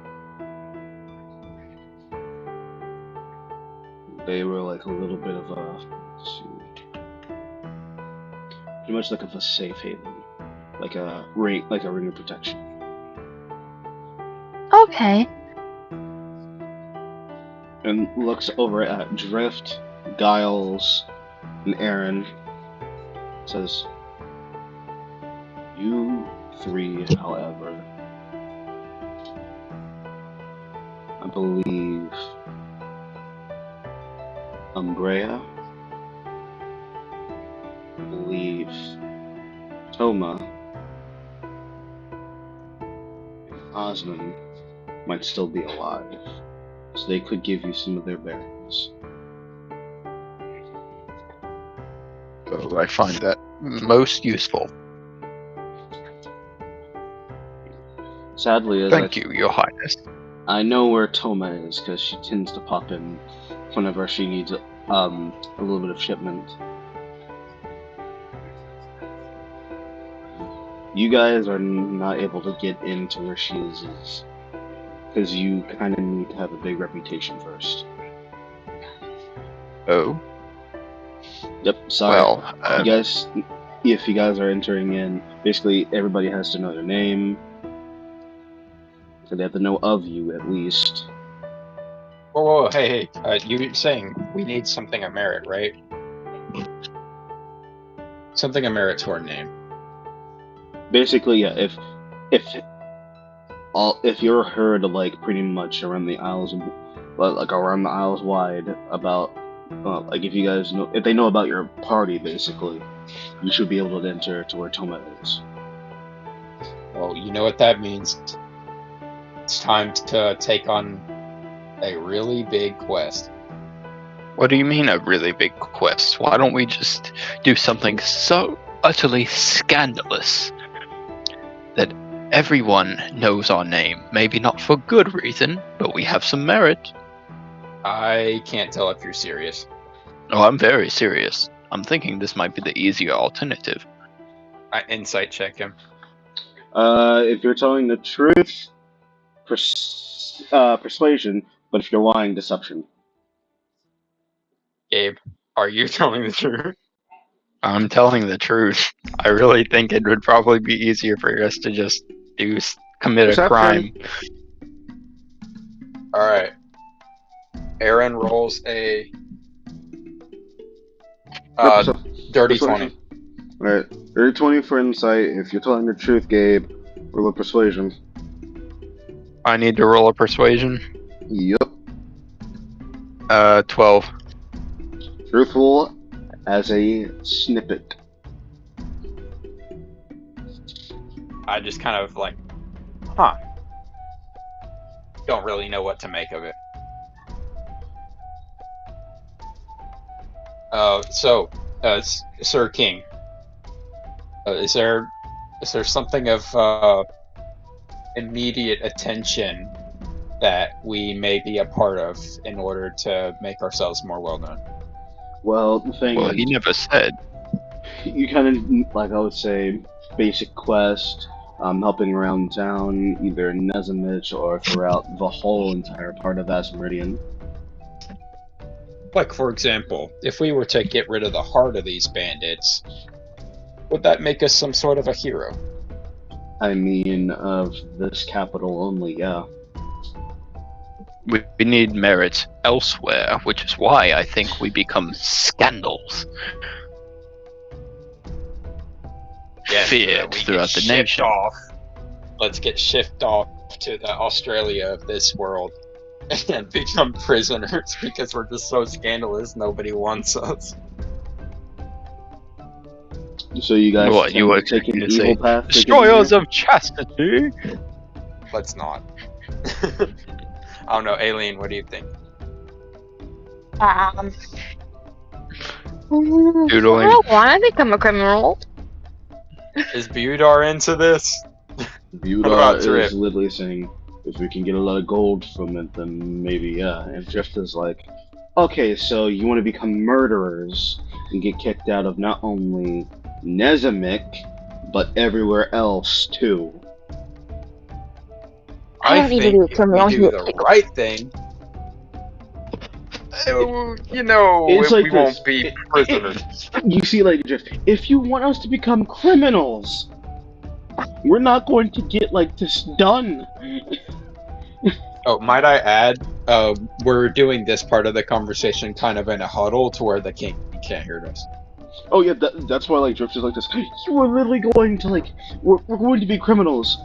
They were like a little bit of pretty much like of a safe haven, like a ring of protection. Okay. And looks over at Drift, Giles, and Aaron. Says, "You three, however, I believe Umbrea, I believe Toma, and Osman might still be alive, so they could give you some of their bearings." So I find that most useful. Sadly, as Thank you, Your Highness. I know where Toma is because she tends to pop in whenever she needs a little bit of shipment. You guys are not able to get into where she is because you kind of need to have a big reputation first. Oh, Yep, sorry. well, You guys, if you guys are entering in, basically everybody has to know your name. So they have to know of you at least. whoa, hey, you're saying we need something of merit, right? Something of merit to our name. Basically, yeah. If you're heard like pretty much around the Isles, like around the Isles wide about, like if you guys know, if they know about your party, basically, you should be able to enter to where Toma is. Well, you know what that means. It's time to take on a really big quest. what do you mean a really big quest? Why don't we just do something so utterly scandalous that everyone knows our name? Maybe not for good reason, but we have some merit. I can't tell if you're serious. Oh, I'm very serious. I'm thinking this might be the easier alternative. I insight check him. If you're telling the truth, persuasion, but if you're lying, deception. Gabe, are you telling the truth? I'm telling the truth. I really think it would probably be easier for us to just commit a crime. All right. Aaron rolls a dirty 20. Alright, dirty 20 for insight. If you're telling the truth, Gabe, roll a persuasion. I need to roll a persuasion. Yup. 12. Truthful as a snippet. I just kind of like, huh. Don't really know what to make of it. So, Sir King, is there something of immediate attention that we may be a part of in order to make ourselves more well known? Well, the thing Well, is, he never said. you kind of, like I would say, basic quest, helping around town, either in Nezamich or throughout the whole entire part of Asmeridian. Like, for example, if we were to get rid of the heart of these bandits, would that make us some sort of a hero? I mean, of this capital only, yeah. We need merit elsewhere, which is why I think we become scandals. Yes, Feared throughout the nation. Let's get shipped off to the Australia of this world and become prisoners because we're just so scandalous nobody wants us. So you guys What, you intend to take an evil path to get destroyers here? of chastity? Let's not. I don't know, Aileen, what do you think? Doodling. I don't want to become a criminal. Is Budar into this? Buda Trip? is literally saying, if we can get a lot of gold from it, then maybe, yeah. And Drift is like, okay, so you want to become murderers and get kicked out of not only Nezamik, but everywhere else, too. I don't need to be a if criminal. we do the right thing, you know, It's like we this. won't be prisoners. You see, like, Drift, if you want us to become criminals, we're not going to get, like, this done. Oh, might I add, we're doing this part of the conversation kind of in a huddle to where the king can't hear us. Oh yeah, that's why, like, Drift is like this. We're literally going to, like, we're going to be criminals.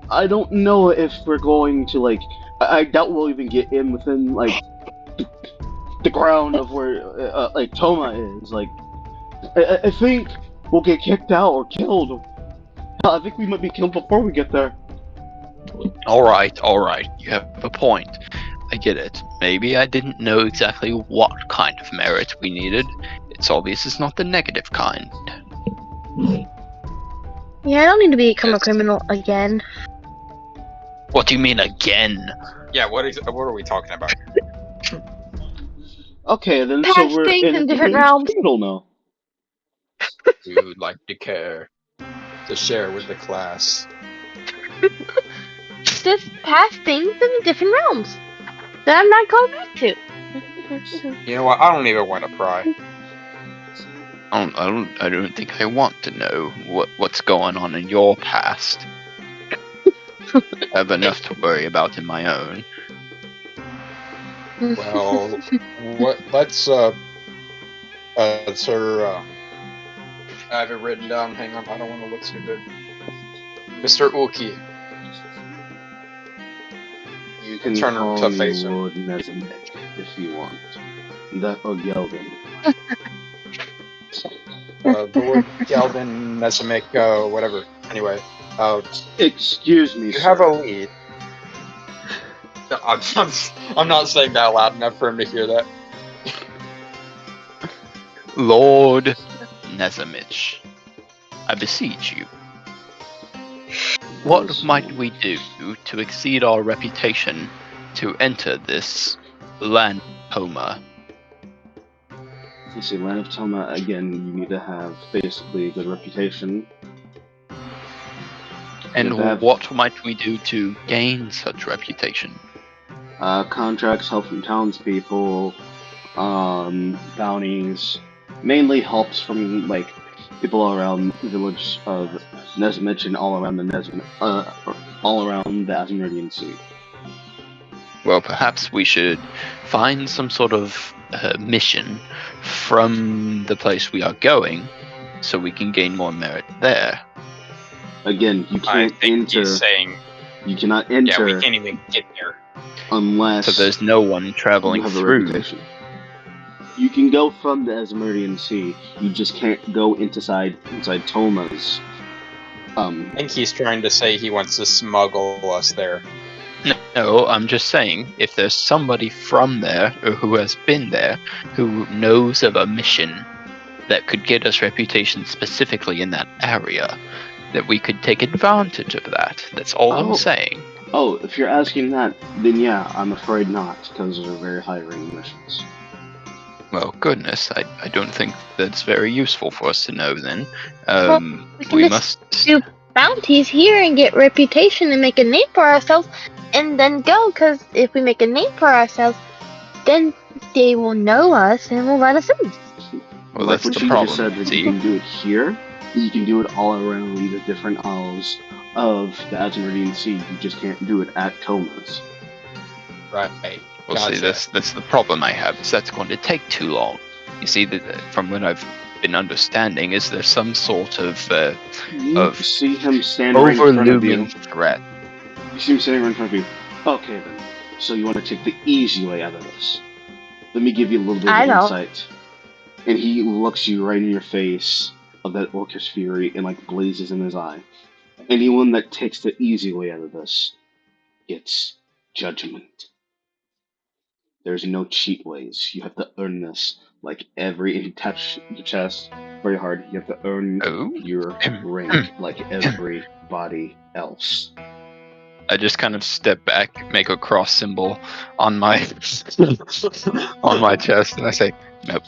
I don't know if we're going to, like, I doubt we'll even get in within, like, the ground of where, like, Toma is. Like, I think we'll get kicked out or killed. I think we might be killed before we get there. Alright, you have a point. I get it. Maybe I didn't know exactly what kind of merit we needed. It's obvious it's not the negative kind. Yeah, I don't need to become a criminal again. What do you mean again? Yeah, what are we talking about here? Okay, then so Past we're things in different a realms. criminal now. We would like to care, to share with the class. Just past things in different realms that I'm not going back to. You know what? I don't even want to pry. I don't think I want to know what's going on in your past. I have enough to worry about in my own. Well, let's, sir, I have it written down, hang on, I don't want to look stupid. Mr. Uki. You can turn call to me face him. Lord Nezamek if you want. That or Gelvin. Lord Galvin, Nesamic, whatever. Anyway, Excuse me, you sir. have a lead. No, I'm not saying that loud enough for him to hear that. Lord Nezamich, I beseech you. What might we do to exceed our reputation to enter this land Toma? You see, Land of Toma, again, you need to have basically a good reputation. And what might we do to gain such reputation? Contracts, help from townspeople, bounties, mainly helps from like people around the village of Nesmich and all around the all around the Asmodian Sea. Well, perhaps we should find some sort of mission from the place we are going, so we can gain more merit there. Again, you I can't think enter. he's saying, You cannot yeah, enter we can't even get there. unless So there's no one you traveling have a through. reputation. You can go from the Asmodian Sea. You just can't go inside Toma's. I think he's trying to say he wants to smuggle us there. No, I'm just saying, if there's somebody from there, or who has been there, who knows of a mission that could get us reputation specifically in that area, that we could take advantage of that. That's all I'm saying. Oh, if you're asking that, then yeah, I'm afraid not, because those are very high-ranking missions. Well, goodness, I don't think that's very useful for us to know then. We can We just must... do bounties here and get reputation and make a name for ourselves, and then go, because if we make a name for ourselves, then they will know us and will let us in. Well, Like that's what the you problem. just said, that See? you can do it here, you can do it all around the different isles of the Asmodian Sea. You just can't do it at Toma's. Right. Well, see, that's the problem I have, is that's going to take too long. You see, from what I've been understanding, is there some sort of You see him standing right in front of you. overlooming threat. You see him standing right in front of you. Okay then, so you want to take the easy way out of this. Let me give you a little bit I of know. insight. And he looks you right in your face of that orcish fury and like blazes in his eye. Anyone that takes the easy way out of this gets judgment. There's no cheat ways. You have to earn this. Like if you touch your chest very hard, you have to earn your rank like everybody else. I just kind of step back, make a cross symbol on my on my chest, and I say,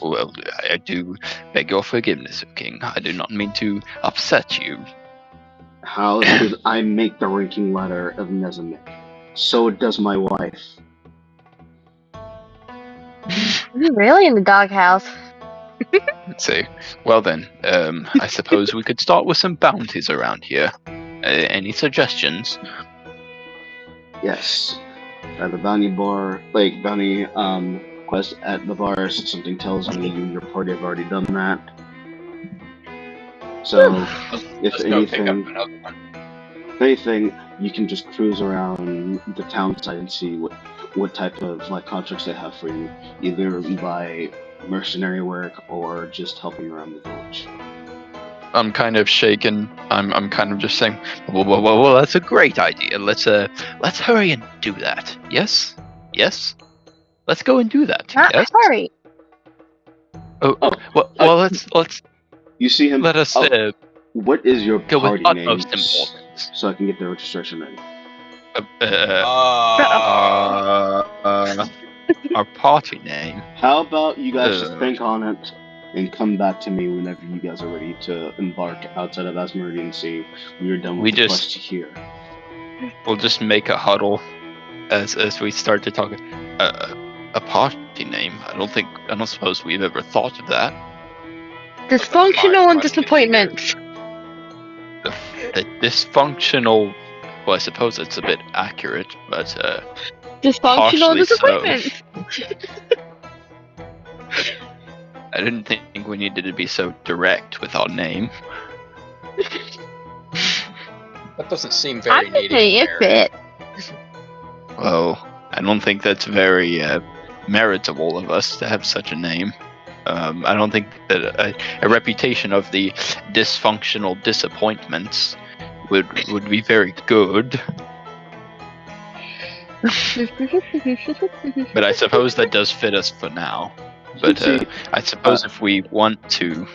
"Well, I do beg your forgiveness, O King. I do not mean to upset you." How? Because I make the ranking ladder of Nezamik. So does my wife. You're really in the doghouse. Let's see. Well then, I suppose we could start with some bounties around here. Any suggestions? Yes. The bounty quest at the bars. Something tells me you and your party have already done that. So, if anything, you can just cruise around the town side and see what type of like contracts they have for you, either by mercenary work or just helping around the village. I'm kind of shaken. I'm kind of just saying, well, that's a great idea. Let's hurry and do that. Yes. Let's go and do that. Not yes. hurry. Well, let's. You see him. Let us. What is your go party with name? utmost importance. So I can get the registration ready. Our party name. How about you guys just think on it and come back to me whenever you guys are ready to embark outside of Asmodian Sea when you're done with the quest here. We'll just make a huddle as we start to talk. A party name? I don't suppose we've ever thought of that. Dysfunctional and disappointment. The dysfunctional. Well, I suppose it's a bit accurate, but dysfunctional and disappointment. So. I didn't think we needed to be so direct with our name. That doesn't seem very native. It fit. Well, I don't think that's very meritable of us to have such a name. I don't think that a reputation of the dysfunctional disappointments would be very good. But I suppose that does fit us for now. But I suppose if we want to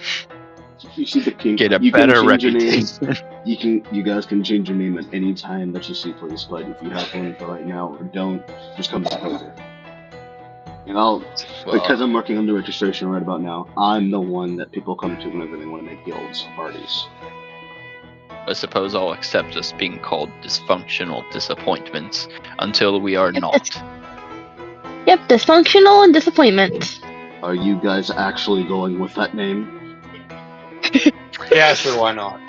get a better reputation, you guys can change your name at any time that you see, please. But if you have one for right now or don't, just come back over. And because I'm working on the registration right about now, I'm the one that people come to whenever they want to make guilds or parties. I suppose I'll accept us being called dysfunctional disappointments until we are not. Yep, dysfunctional and disappointments. Are you guys actually going with that name? Yeah, sure, why not?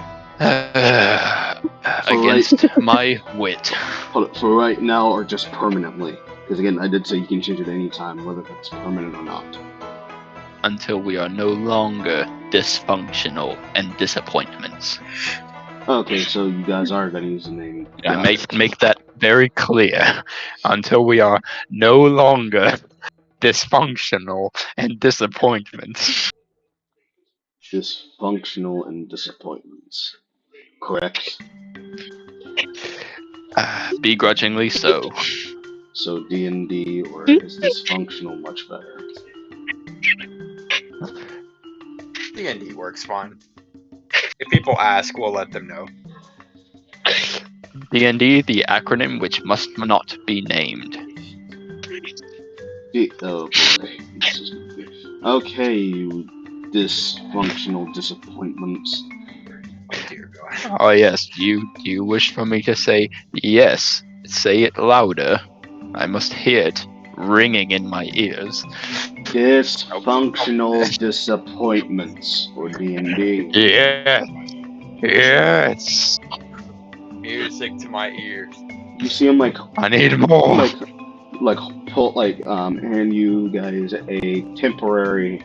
Against my wit. Hold it, for right now or just permanently? Because again, I did say you can change it any time, whether it's permanent or not. Until we are no longer dysfunctional and disappointments. Okay, so you guys are going to use the name. Yeah, Got it. make that very clear. Until we are no longer dysfunctional and disappointments. Dysfunctional and disappointments. Correct? Begrudgingly so. So D&D or is dysfunctional much better? D&D works fine. If people ask, we'll let them know. D&D, the acronym which must not be named. Oh boy. This is okay, you dysfunctional disappointments. Oh dear God. Oh yes, you wish for me to say yes. Say it louder. I must hear it ringing in my ears. Dysfunctional disappointments for D&D. Yeah. Yes. Music to my ears. You see him like I need more. hand you guys a temporary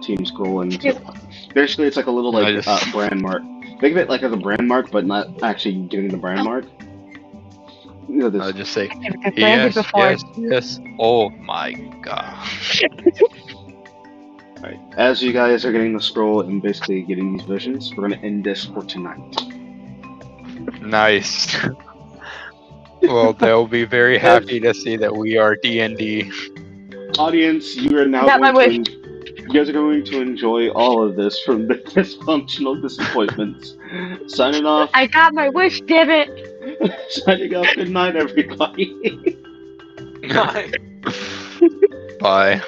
team scroll into. Basically, it's like a little I just- brand mark. Think of it like as a brand mark, but not actually getting the brand mark. You know this. I'll just say I've branded yes, before. yes. Oh my god. Alright, as you guys are getting the scroll and basically getting these visions, we're gonna end this for tonight. Nice. Well, they'll be very happy to see that we are D&D. Audience, you are now Got my going to you guys are going to enjoy all of this from the dysfunctional disappointments. Signing off. I got my wish, damn it! Signing off. Good night, everybody. Bye. Bye.